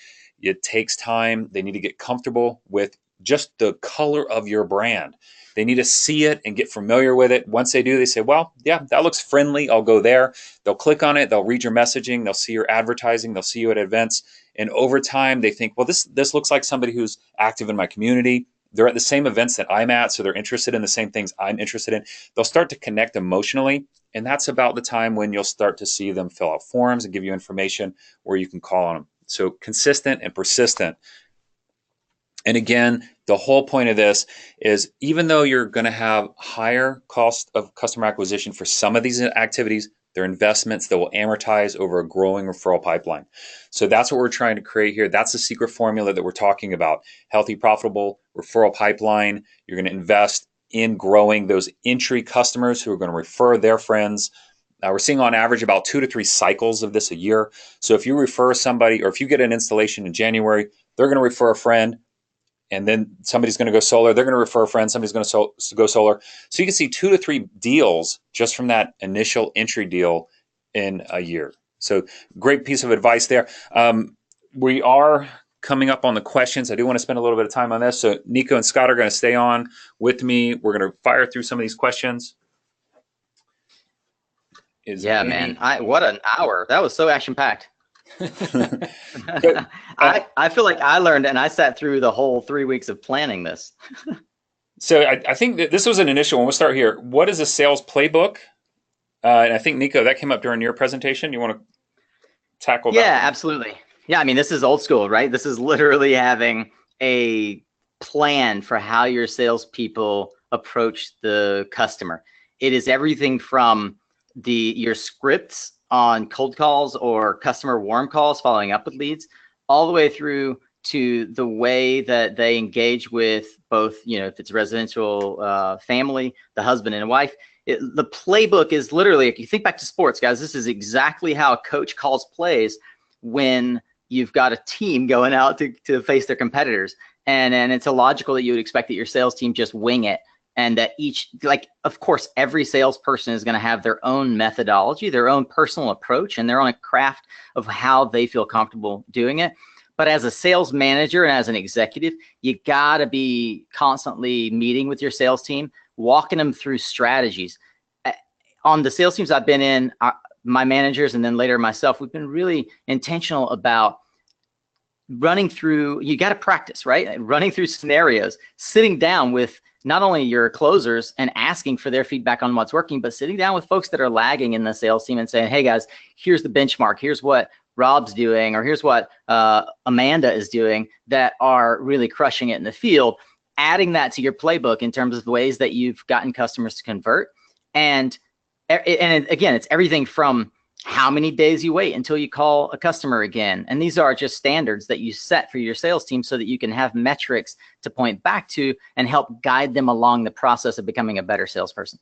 It takes time. They need to get comfortable with just the color of your brand. They need to see it and get familiar with it. Once they do, they say, well, yeah, that looks friendly. I'll go there. They'll click on it. They'll read your messaging. They'll see your advertising. They'll see you at events. And over time, they think, well, this looks like somebody who's active in my community. They're at the same events that I'm at, so they're interested in the same things I'm interested in. They'll start to connect emotionally. And that's about the time when you'll start to see them fill out forms and give you information where you can call on them. So consistent and persistent. And again, the whole point of this is even though you're going to have higher cost of customer acquisition for some of these activities, they're investments that will amortize over a growing referral pipeline. So that's what we're trying to create here. That's the secret formula that we're talking about. Healthy, profitable referral pipeline. You're going to invest in growing those entry customers who are going to refer their friends. We're seeing on average about 2 to 3 cycles of this a year. So if you refer somebody, or if you get an installation in January, they're going to refer a friend. And then somebody's going to go solar. They're going to refer a friend. Somebody's going to go solar. So you can see 2 to 3 deals just from that initial entry deal in a year. So great piece of advice there. We are coming up on the questions. I do want to spend a little bit of time on this. So Nico and Scott are going to stay on with me. We're going to fire through some of these questions. Man. What an hour. That was so action-packed. I feel like I learned, and I sat through the whole 3 weeks of planning this. So I think that this was an initial one. We'll start here. What is a sales playbook? And I think, Nico, that came up during your presentation. You want to tackle that? Yeah, absolutely. Yeah, I mean, this is old school, right? This is literally having a plan for how your salespeople approach the customer. It is everything from your scripts on cold calls or customer warm calls, following up with leads, all the way through to the way that they engage with both, if it's residential family, the husband and wife. The playbook is literally, if you think back to sports, guys, this is exactly how a coach calls plays when you've got a team going out to face their competitors. And it's illogical that you would expect that your sales team just wing it. And that of course, every salesperson is going to have their own methodology, their own personal approach, and their own craft of how they feel comfortable doing it. But as a sales manager and as an executive, you got to be constantly meeting with your sales team, walking them through strategies. On the sales teams I've been in, my managers and then later myself, we've been really intentional about running through, you got to practice, right? Running through scenarios, sitting down with not only your closers and asking for their feedback on what's working, but sitting down with folks that are lagging in the sales team and saying, hey guys, here's the benchmark. Here's what Rob's doing, or here's what Amanda is doing that are really crushing it in the field. Adding that to your playbook in terms of the ways that you've gotten customers to convert. And again, it's everything from how many days you wait until you call a customer again. And these are just standards that you set for your sales team so that you can have metrics to point back to and help guide them along the process of becoming a better salesperson.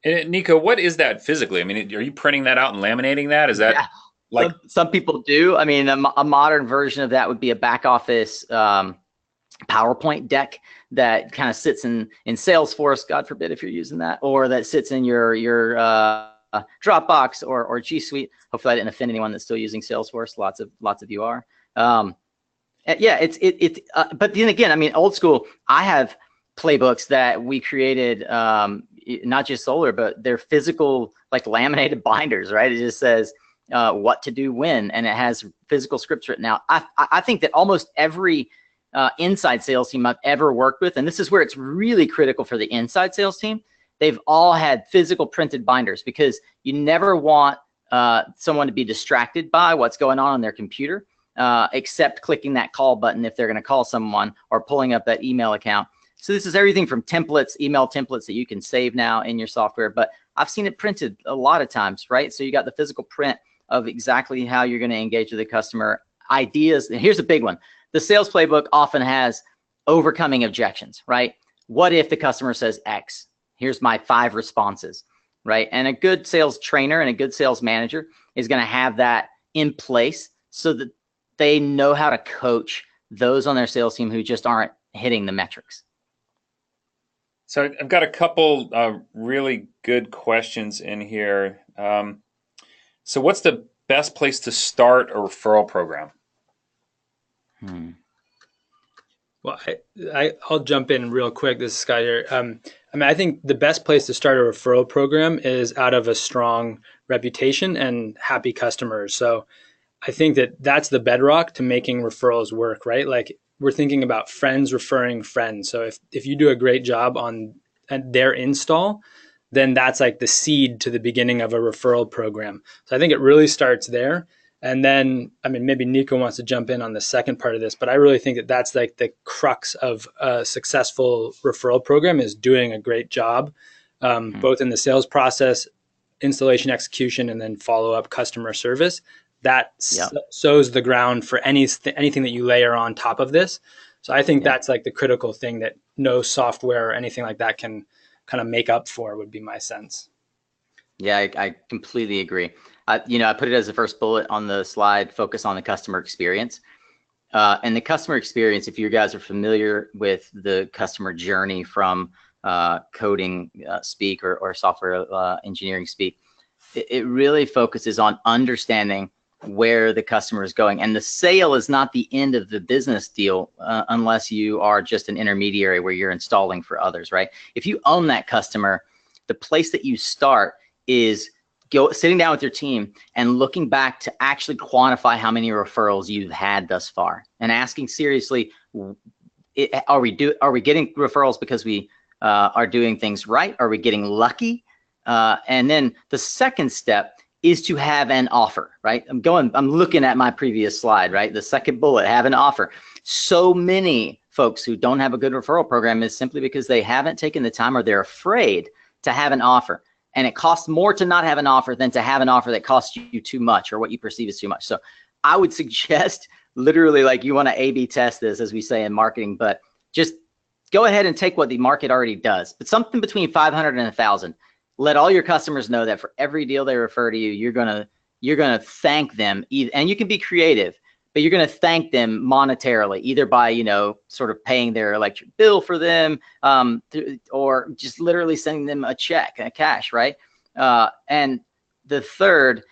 And Nico, what is that physically? I mean, are you printing that out and laminating that? Is that like some people do? I mean, a modern version of that would be a back office PowerPoint deck that kind of sits in Salesforce, God forbid if you're using that, or that sits in your Dropbox or G Suite. Hopefully I didn't offend anyone that's still using Salesforce. Lots of you are. Yeah, but then again, I mean, old school, I have playbooks that we created, not just solar, but they're physical, like laminated binders, right? It just says what to do when, and it has physical scripts written out. I think that almost every inside sales team I've ever worked with, and this is where it's really critical for the inside sales team, they've all had physical printed binders, because you never want someone to be distracted by what's going on their computer, except clicking that call button if they're going to call someone, or pulling up that email account. So this is everything from templates, email templates that you can save now in your software, but I've seen it printed a lot of times, right? So you got the physical print of exactly how you're going to engage with the customer, ideas. And here's a big one. The sales playbook often has overcoming objections, right? What if the customer says X? Here's my 5 responses, right? And a good sales trainer and a good sales manager is going to have that in place so that they know how to coach those on their sales team who just aren't hitting the metrics. So I've got a couple really good questions in here. So what's the best place to start a referral program? Well, I'll jump in real quick. This is Scott here. I mean, I think the best place to start a referral program is out of a strong reputation and happy customers. So I think that that's the bedrock to making referrals work, right? Like, we're thinking about friends referring friends. So if you do a great job on their install, then that's like the seed to the beginning of a referral program. So I think it really starts there. And then, I mean, maybe Nico wants to jump in on the second part of this, but I really think that that's like the crux of a successful referral program, is doing a great job, both in the sales process, installation, execution, and then follow-up customer service. That sows the ground for anything that you layer on top of this. So I think that's like the critical thing that no software or anything like that can kind of make up for, would be my sense. Yeah, I completely agree. I put it as the first bullet on the slide, focus on the customer experience. And the customer experience, if you guys are familiar with the customer journey from coding speak or software engineering speak, it really focuses on understanding where the customer is going. And the sale is not the end of the business deal unless you are just an intermediary where you're installing for others, right? If you own that customer, the place that you start is sitting down with your team and looking back to actually quantify how many referrals you've had thus far, and asking seriously, are we getting referrals because we are doing things right? Are we getting lucky? And then the second step is to have an offer, right? I'm looking at my previous slide, right? The second bullet, have an offer. So many folks who don't have a good referral program is simply because they haven't taken the time, or they're afraid to have an offer. And it costs more to not have an offer than to have an offer that costs you too much, or what you perceive as too much. So I would suggest, literally, like, you want to A/B test this, as we say in marketing, but just go ahead and take what the market already does, but something between 500 and 1,000. Let all your customers know that for every deal they refer to you, you're gonna thank them, and you can be creative, but you're gonna thank them monetarily, either by sort of paying their electric bill for them, or just literally sending them a check, cash, right? And the third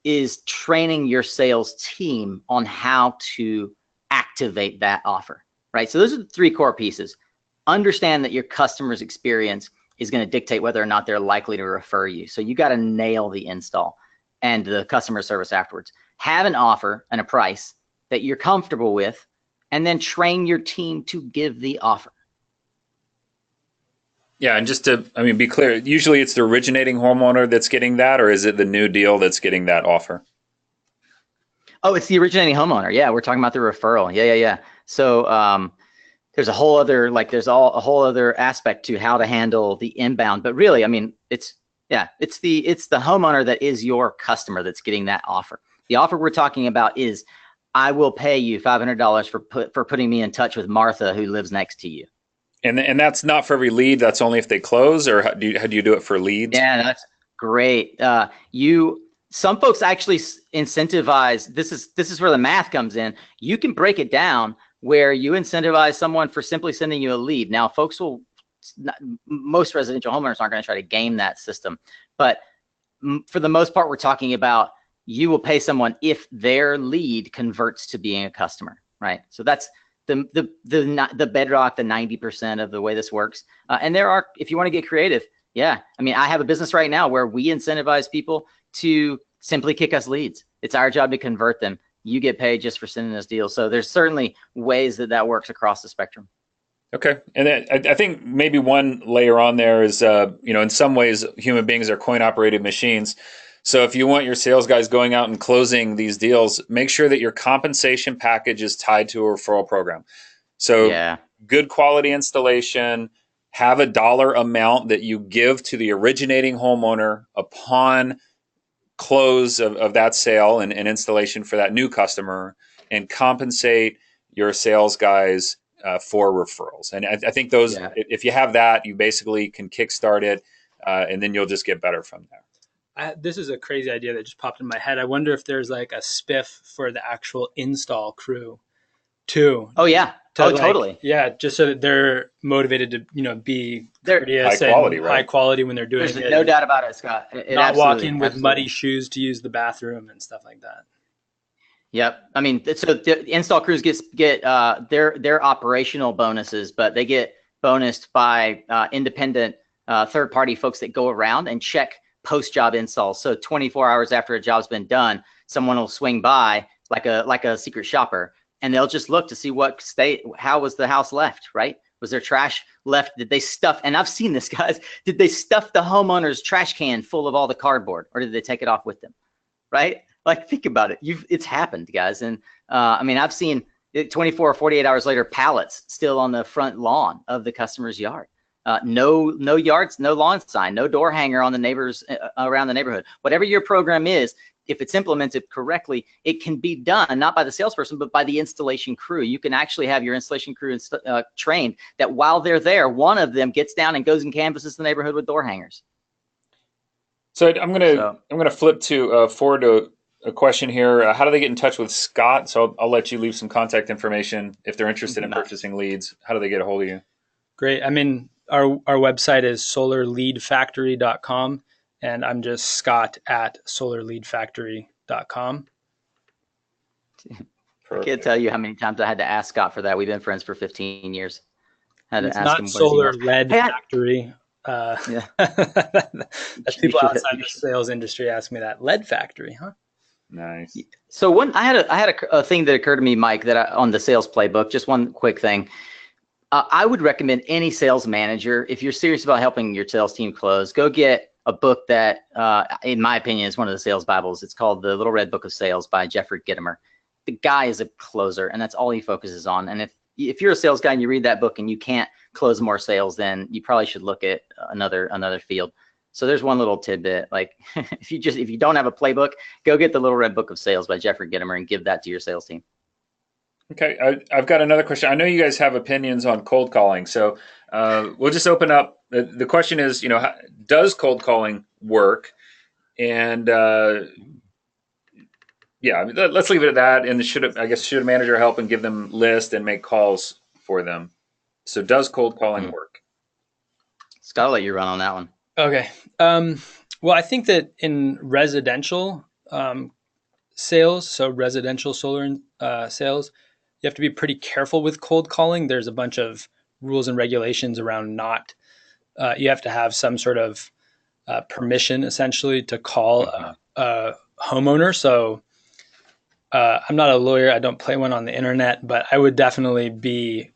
is training your sales team on how to activate that offer, right? So those are the three core pieces. Understand that your customer's experience is going to dictate whether or not they're likely to refer you. So you got to nail the install and the customer service afterwards. Have an offer and a price that you're comfortable with, and then train your team to give the offer. Yeah, and just to, be clear, usually it's the originating homeowner that's getting that, or is it the new deal that's getting that offer? Oh, it's the originating homeowner. Yeah, we're talking about the referral. Yeah. So there's a whole other, a whole other aspect to how to handle the inbound. But really, it's the homeowner that is your customer that's getting that offer. The offer we're talking about is, I will pay you $500 for putting me in touch with Martha, who lives next to you. And that's not for every lead. That's only if they close, or how do you do it for leads? Yeah, that's great. Some folks actually incentivize. This is where the math comes in. You can break it down where you incentivize someone for simply sending you a lead. Now, most residential homeowners aren't going to try to game that system, but for the most part, we're talking about you will pay someone if their lead converts to being a customer, right? So that's the bedrock, the 90% of the way this works. And there are, if you want to get creative, I have a business right now where we incentivize people to simply kick us leads. It's our job to convert them. You get paid just for sending us deals. So there's certainly ways that works across the spectrum. Okay. And then I think maybe one layer on there is, in some ways, human beings are coin-operated machines. So if you want your sales guys going out and closing these deals, make sure that your compensation package is tied to a referral program. So good quality installation, have a dollar amount that you give to the originating homeowner upon close of that sale and installation for that new customer, and compensate your sales guys for referrals. And I think those, if you have that, you basically can kickstart it, and then you'll just get better from there. This is a crazy idea that just popped in my head. I wonder if there's like a spiff for the actual install crew too. Oh yeah. Totally. Yeah. Just so that they're motivated to, be courteous high quality, right? High quality when they're doing There's it. No doubt about it, Scott. Not walk in with muddy shoes to use the bathroom and stuff like that. Yep. So the install crews get their operational bonuses, but they get bonused by independent third-party folks that go around and check post-job installs. So 24 hours after a job's been done, someone will swing by like a secret shopper, and they'll just look to see how was the house left, right? Was there trash left? Did they stuff, and I've seen this, guys, did they stuff the homeowner's trash can full of all the cardboard, or did they take it off with them, right? Like, think about it. It's happened, guys. And I've seen 24 or 48 hours later, pallets still on the front lawn of the customer's yard. No yards, no lawn sign, no door hanger on the neighbors around the neighborhood. Whatever your program is, if it's implemented correctly, it can be done not by the salesperson, but by the installation crew. You can actually have your installation crew trained that while they're there, one of them gets down and goes and canvasses the neighborhood with door hangers. So I'm gonna flip forward to a question here. How do they get in touch with Scott? So I'll let you leave some contact information if they're interested in purchasing leads. How do they get a hold of you? Great. Our website is solarleadfactory.com, and I'm just Scott at solarleadfactory.com. I can't tell you how many times I had to ask Scott for that. We've been friends for 15 years. It's not Solar Lead Factory. That's people outside the sales industry ask me that. Lead Factory, huh? Nice. So I had a thing that occurred to me, Mike, on the sales playbook. Just one quick thing. I would recommend any sales manager, if you're serious about helping your sales team close, go get a book that, in my opinion, is one of the sales Bibles. It's called The Little Red Book of Sales by Jeffrey Gitomer. The guy is a closer, and that's all he focuses on. And if you're a sales guy and you read that book and you can't close more sales, then you probably should look at another field. So there's one little tidbit. Like, if you don't have a playbook, go get The Little Red Book of Sales by Jeffrey Gitomer and give that to your sales team. Okay, I've got another question. I know you guys have opinions on cold calling, so we'll just open up. The question is, does cold calling work? And let's leave it at that. And should a manager help and give them lists and make calls for them? So does cold calling work? Scott, I'll let you run on that one. Okay. Well, I think that in residential sales, so residential solar sales, you have to be pretty careful with cold calling. There's a bunch of rules and regulations around not. You have to have some sort of permission essentially to call a homeowner. So I'm not a lawyer. I don't play one on the internet, but I would definitely be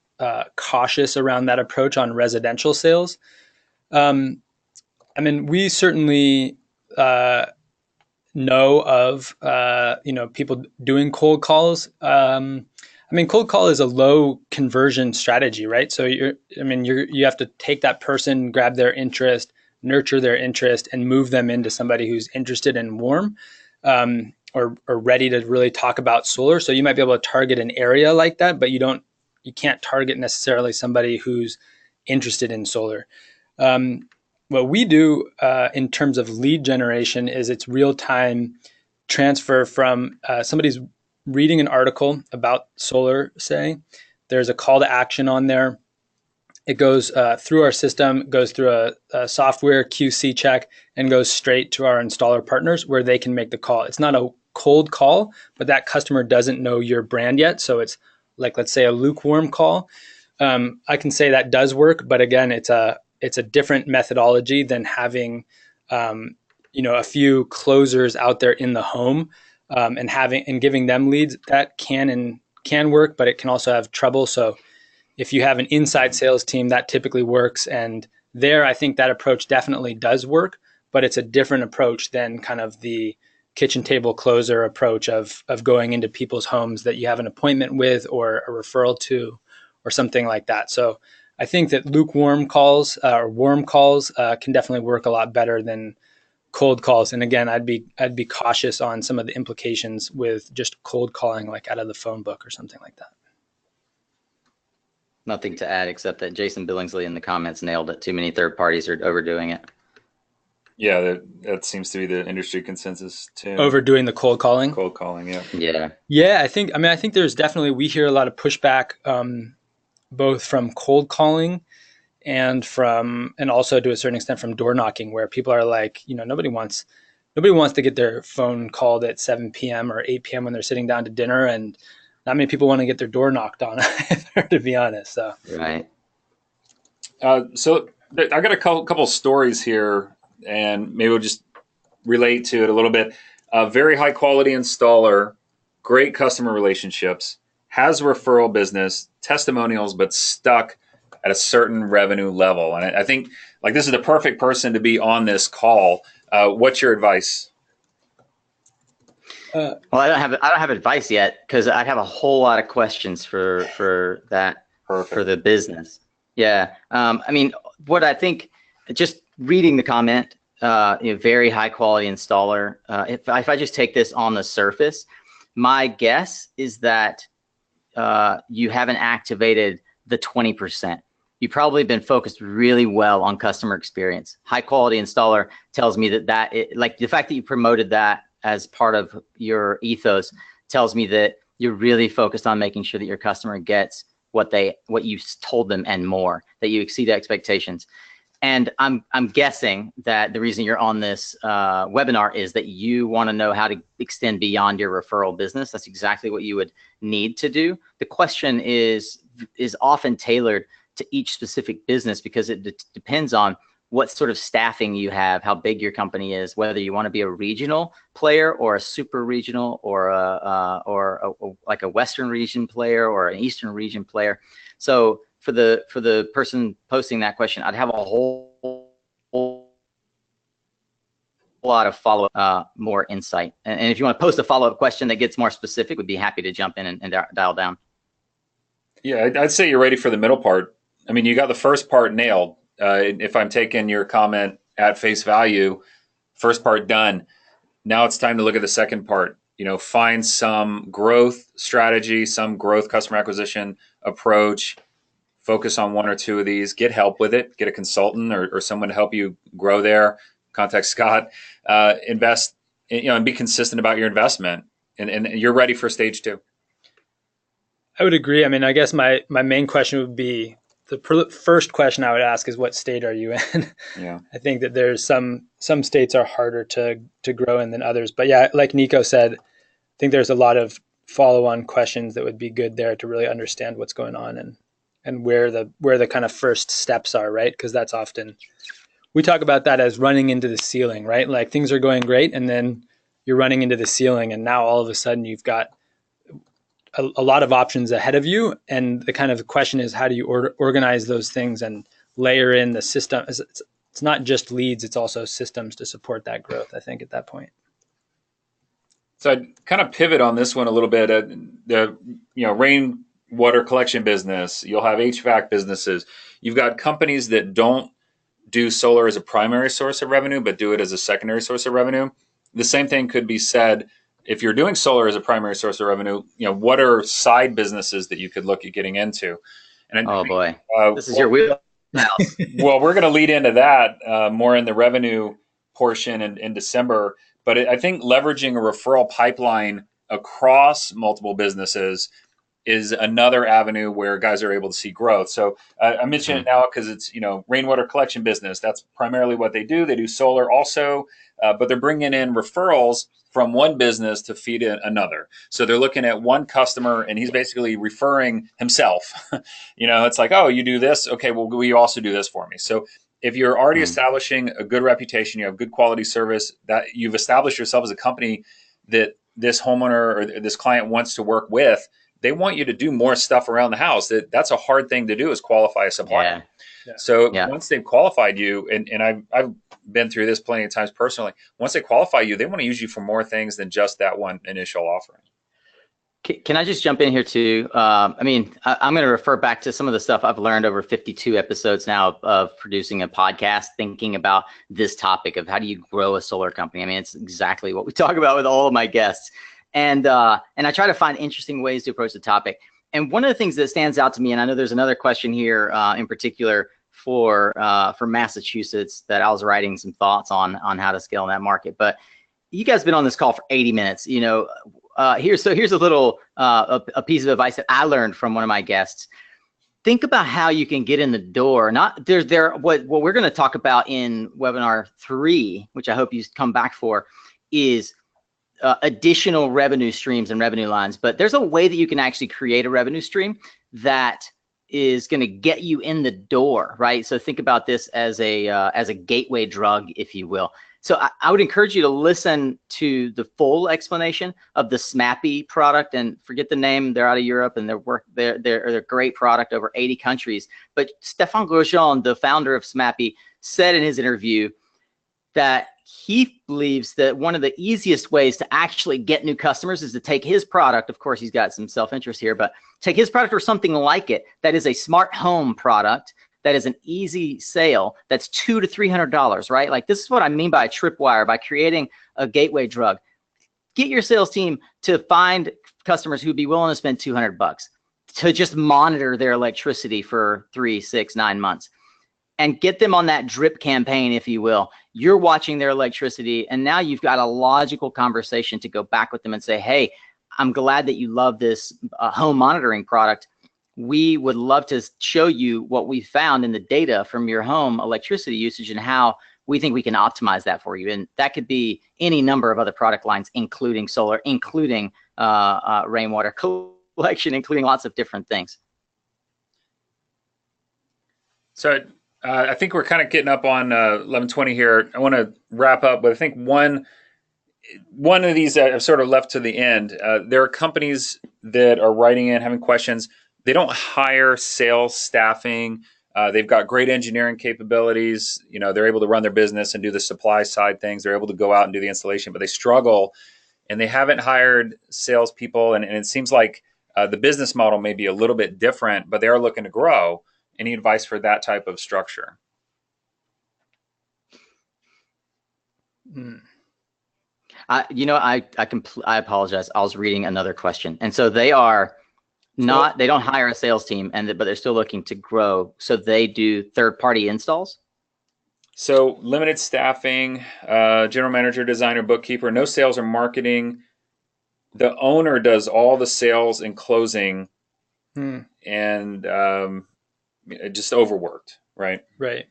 cautious around that approach on residential sales. I mean, we certainly know of people doing cold calls. I mean, cold call is a low conversion strategy, right? So you have to take that person, grab their interest, nurture their interest, and move them into somebody who's interested and warm, or ready to really talk about solar. So you might be able to target an area like that, but you can't target necessarily somebody who's interested in solar. What we do in terms of lead generation is it's real-time transfer from somebody's reading an article about solar, say. There's a call to action on there. It goes through our system, goes through a software QC check, and goes straight to our installer partners where they can make the call. It's not a cold call, but that customer doesn't know your brand yet. So it's like, let's say, a lukewarm call. I can say that does work, but again, it's a different methodology than having a few closers out there in the home and giving them leads. That can work, but it can also have trouble. So if you have an inside sales team, that typically works. And there, I think that approach definitely does work, but it's a different approach than kind of the kitchen table closer approach of going into people's homes that you have an appointment with or a referral to or something like that. So I think that lukewarm calls or warm calls can definitely work a lot better than cold calls. And again, I'd be cautious on some of the implications with just cold calling, like out of the phone book or something like that. Nothing to add except that Jason Billingsley in the comments nailed it. Too many third parties are overdoing it. Yeah, that seems to be the industry consensus too. Overdoing the cold calling. Cold calling, yeah. Yeah, I think there's definitely, we hear a lot of pushback, both from cold calling and also to a certain extent from door knocking, where people are like, nobody wants to get their phone called at 7 p.m. or 8 p.m. when they're sitting down to dinner, and not many people want to get their door knocked on, to be honest. So right. So I got a couple stories here, and maybe we'll just relate to it a little bit. A very high quality installer, great customer relationships, has referral business, testimonials, but stuck at a certain revenue level. And I think this is the perfect person to be on this call. What's your advice? Well, I don't have advice yet, because I'd have a whole lot of questions for that. Perfect. For the business. Yeah. I mean, what I think, just reading the comment, very high quality installer. If I just take this on the surface, my guess is that you haven't activated the 20%. You've probably been focused really well on customer experience. High quality installer tells me that like the fact that you promoted that as part of your ethos tells me that you're really focused on making sure that your customer gets what you told them and more, that you exceed expectations. And I'm guessing that the reason you're on this webinar is that you want to know how to extend beyond your referral business. That's exactly what you would need to do. The question is often tailored to each specific business, because it depends on what sort of staffing you have, how big your company is, whether you want to be a regional player or a super regional or like a Western region player or an Eastern region player. So for the person posting that question, I'd have a whole lot of follow-up, more insight. And if you want to post a follow-up question that gets more specific, we'd be happy to jump in and dial down. Yeah, I'd say you're ready for the middle part. I mean, you got the first part nailed. If I'm taking your comment at face value, first part done. Now it's time to look at the second part. Find some growth strategy, some growth customer acquisition approach. Focus on one or two of these. Get help with it. Get a consultant or someone to help you grow there. Contact Scott. Invest, and be consistent about your investment. And you're ready for stage 2. I would agree. I mean, I guess my main question would be, the first question I would ask is, what state are you in? Yeah. I think that there's some states are harder to grow in than others. But yeah, like Nico said, I think there's a lot of follow-on questions that would be good there to really understand what's going on and where the kind of first steps are, right? Because that's often, we talk about that as running into the ceiling, right? Like things are going great and then you're running into the ceiling, and now all of a sudden you've got a lot of options ahead of you. And the kind of question is, how do you organize those things and layer in the system? It's not just leads, it's also systems to support that growth, I think, at that point. So I'd kind of pivot on this one a little bit. The rainwater collection business, you'll have HVAC businesses. You've got companies that don't do solar as a primary source of revenue, but do it as a secondary source of revenue. The same thing could be said if you're doing solar as a primary source of revenue. What are side businesses that you could look at getting into? And oh boy, this is your wheelhouse. Well, we're going to lead into that more in the revenue portion in December. But I think leveraging a referral pipeline across multiple businesses is another avenue where guys are able to see growth. So I mention it now because it's, rainwater collection business. That's primarily what they do. They do solar also, but they're bringing in referrals from one business to feed another. So they're looking at one customer and he's basically referring himself. It's like, oh, you do this. Okay, well, will you also do this for me? So if you're already establishing a good reputation, you have good quality service, that you've established yourself as a company that this homeowner or this client wants to work with, they want you to do more stuff around the house. That's a hard thing to do, is qualify a supplier. Yeah. So once they've qualified you, and I've been through this plenty of times personally, once they qualify you, they want to use you for more things than just that one initial offering. Can I just jump in here too? I'm going to refer back to some of the stuff I've learned over 52 episodes now of producing a podcast, thinking about this topic of how do you grow a solar company. It's exactly what we talk about with all of my guests. And I try to find interesting ways to approach the topic. And one of the things that stands out to me, and I know there's another question here in particular for Massachusetts that I was writing some thoughts on how to scale in that market. But you guys have been on this call for 80 minutes. Here's a little a piece of advice that I learned from one of my guests. Think about how you can get in the door. What we're going to talk about in webinar 3, which I hope you come back for, is additional revenue streams and revenue lines. But there's a way that you can actually create a revenue stream that is going to get you in the door, right? So think about this as a gateway drug, if you will. So I would encourage you to listen to the full explanation of the Smappy product, and forget the name. They're out of Europe and they're a great product over 80 countries. But Stéphane Grosjean, the founder of Smappy, said in his interview that he believes that one of the easiest ways to actually get new customers is to take his product. Of course, he's got some self-interest here, but take his product or something like it that is a smart home product, that is an easy sale, that's $200 to $300, right? Like, this is what I mean by a tripwire, by creating a gateway drug. Get your sales team to find customers who'd be willing to spend $200 to just monitor their electricity for 3, 6, 9 months, and get them on that drip campaign, if you will. You're watching their electricity, and now you've got a logical conversation to go back with them and say, hey, I'm glad that you love this home monitoring product. We would love to show you what we found in the data from your home electricity usage and how we think we can optimize that for you. And that could be any number of other product lines, including solar, including rainwater collection, including lots of different things. So I think we're kind of getting up on 11:20 here. I want to wrap up, but I think one of these I've sort of left to the end. There are companies that are writing in, having questions. They don't hire sales staffing. They've got great engineering capabilities. They're able to run their business and do the supply side things. They're able to go out and do the installation, but they struggle, and they haven't hired salespeople. And it seems like the business model may be a little bit different, but they are looking to grow. Any advice for that type of structure? I apologize. I was reading another question, and so they don't hire a sales team, but they're still looking to grow. So they do third-party installs. So limited staffing, general manager, designer, bookkeeper, no sales or marketing. The owner does all the sales and closing, and just overworked, right? Right.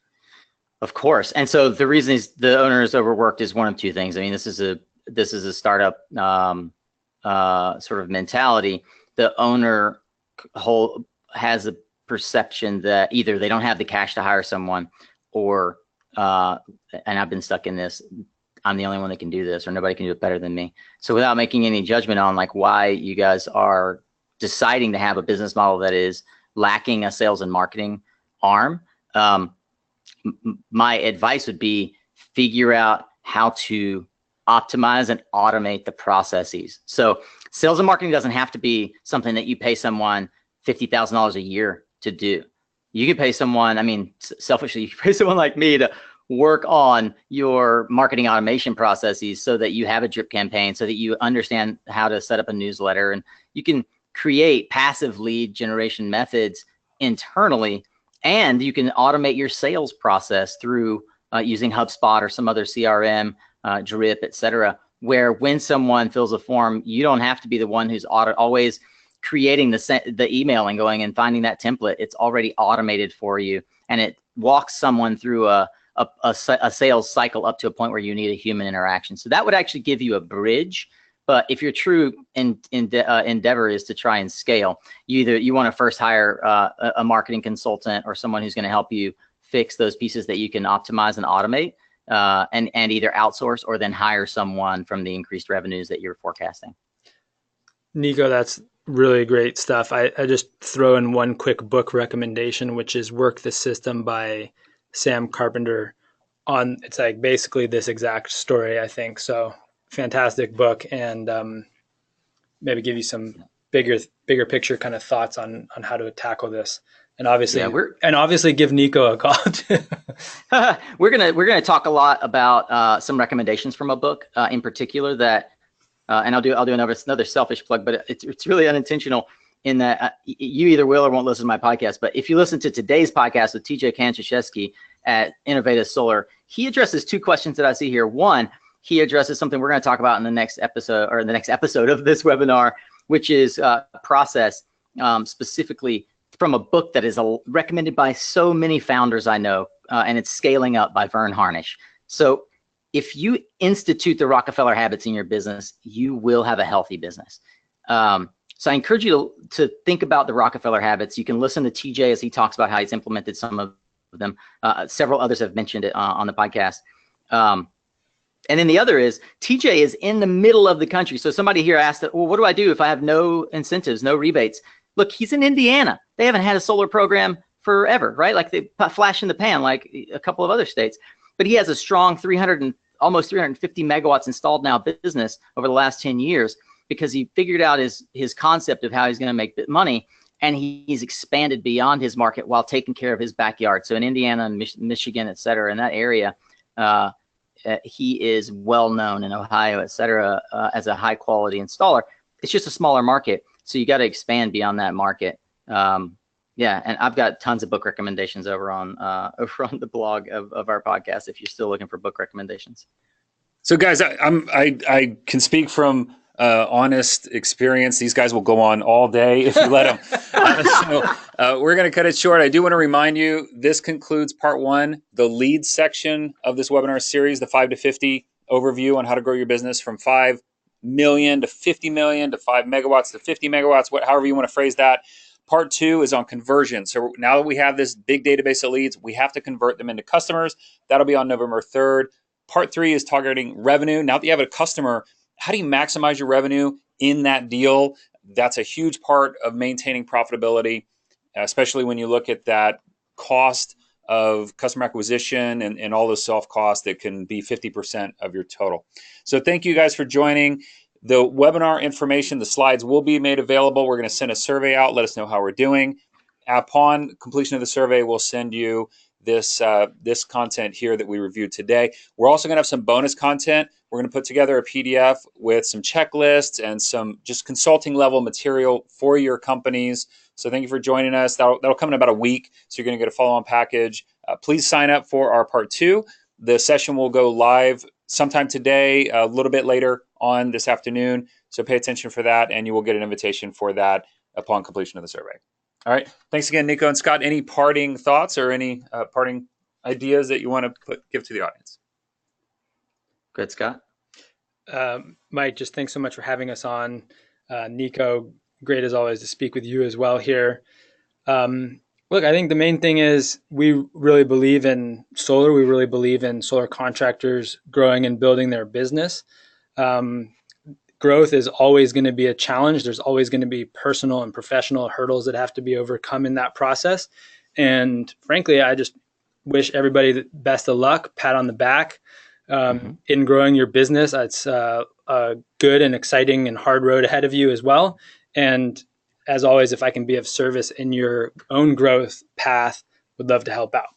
Of course. And so the reason the owner is overworked is one of two things. This is a startup sort of mentality, the owner has a perception that either they don't have the cash to hire someone, or and I've been stuck in this, I'm the only one that can do this, or nobody can do it better than me. So without making any judgment on like why you guys are deciding to have a business model that is lacking a sales and marketing arm, my advice would be figure out how to optimize and automate the processes. So sales and marketing doesn't have to be something that you pay someone $50,000 a year to do. You could pay someone, I mean, selfishly, you could pay someone like me to work on your marketing automation processes so that you have a drip campaign, so that you understand how to set up a newsletter, and you can create passive lead generation methods internally, and you can automate your sales process through using HubSpot or some other CRM, drip, etc., where when someone fills a form, you don't have to be the one who's always creating the email and going and finding that template. It's already automated for you, and it walks someone through a sales cycle up to a point where you need a human interaction. So that would actually give you a bridge. But if your true endeavor is to try and scale, you want to first hire a marketing consultant or someone who's going to help you fix those pieces that you can optimize and automate, and either outsource or then hire someone from the increased revenues that you're forecasting. Nico, that's really great stuff. I just throw in one quick book recommendation, which is Work the System by Sam Carpenter. It's like basically this exact story, I think. So fantastic book, and maybe give you some bigger picture kind of thoughts on how to tackle this. And obviously give Nico a call too. We're gonna talk a lot about some recommendations from a book in particular that, and I'll do another selfish plug, but it's really unintentional in that you either will or won't listen to my podcast. But if you listen to today's podcast with TJ Kanchashevsky at Innovative Solar, he addresses two questions that I see here. One, he addresses something we're going to talk about in the next episode, or in the next episode of this webinar, which is process, specifically from a book that is recommended by so many founders I know, and it's Scaling Up by Verne Harnish. So if you institute the Rockefeller habits in your business, you will have a healthy business. So I encourage you to think about the Rockefeller habits. You can listen to TJ as he talks about how he's implemented some of them. Several others have mentioned it on the podcast. And then the other is TJ is in the middle of the country. So somebody here asked, well, what do I do if I have no incentives, no rebates? Look, he's in Indiana. They haven't had a solar program forever, right? Like they flash in the pan, like a couple of other states. But he has a strong almost 350 megawatts installed now business over the last 10 years, because he figured out his concept of how he's going to make money, and he's expanded beyond his market while taking care of his backyard. So in Indiana and Michigan, et cetera, in that area, he is well known, in Ohio, et cetera, as a high quality installer. It's just a smaller market, so you got to expand beyond that market. Yeah, and I've got tons of book recommendations over on the blog of our podcast if you're still looking for book recommendations. So guys, I can speak from honest experience. These guys will go on all day if you let them. So we're going to cut it short. I do want to remind you, this concludes part one, the lead section of this webinar series, the 5 to 50 overview on how to grow your business from 5 million to 50 million to 5 megawatts to 50 megawatts, however you want to phrase that. Part two is on conversion. So now that we have this big database of leads, we have to convert them into customers. That'll be on November 3rd. Part three is targeting revenue. Now that you have a customer, how do you maximize your revenue in that deal? That's a huge part of maintaining profitability, especially when you look at that cost of customer acquisition and all the soft costs that can be 50% of your total. So thank you guys for joining. The webinar information, the slides will be made available. We're going to send a survey out. Let us know how we're doing. Upon completion of the survey, we'll send you this content here that we reviewed today. We're also going to have some bonus content. We're going to put together a PDF with some checklists and some just consulting level material for your companies. So thank you for joining us. That'll come in about a week. So you're going to get a follow-on package. Please sign up for our part two. The session will go live sometime today, a little bit later on this afternoon. So pay attention for that, and you will get an invitation for that upon completion of the survey. All right. Thanks again, Nico and Scott. Any parting thoughts or any parting ideas that you want to give to the audience? Good, Scott. Mike, just thanks so much for having us on. Nico, great as always to speak with you as well here. Look, I think the main thing is we really believe in solar. We really believe in solar contractors growing and building their business. Um, Growth is always going to be a challenge. There's always going to be personal and professional hurdles that have to be overcome in that process. And frankly, I just wish everybody the best of luck, pat on the back in growing your business. It's a good and exciting and hard road ahead of you as well. And as always, if I can be of service in your own growth path, would love to help out.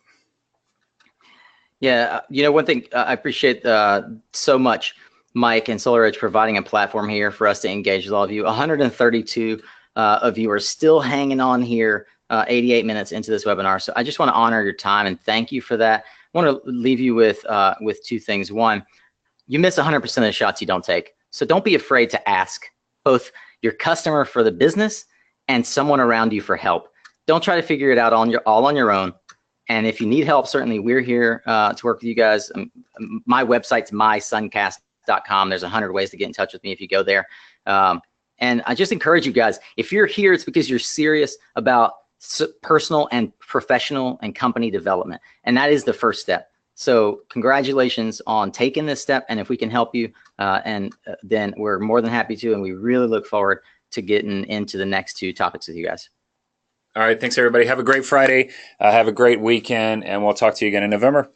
Yeah, one thing I appreciate so much, Mike and SolarEdge providing a platform here for us to engage with all of you. 132 of you are still hanging on here 88 minutes into this webinar. So I just want to honor your time and thank you for that. I want to leave you with two things. One, you miss 100% of the shots you don't take. So don't be afraid to ask both your customer for the business and someone around you for help. Don't try to figure it out all on your own. And if you need help, certainly we're here to work with you guys. My website's mysuncast.com. There's 100 ways to get in touch with me if you go there. And I just encourage you guys, if you're here, it's because you're serious about personal and professional and company development. And that is the first step. So congratulations on taking this step. And if we can help you, then we're more than happy to. And we really look forward to getting into the next two topics with you guys. All right. Thanks, everybody. Have a great Friday. Have a great weekend. And we'll talk to you again in November.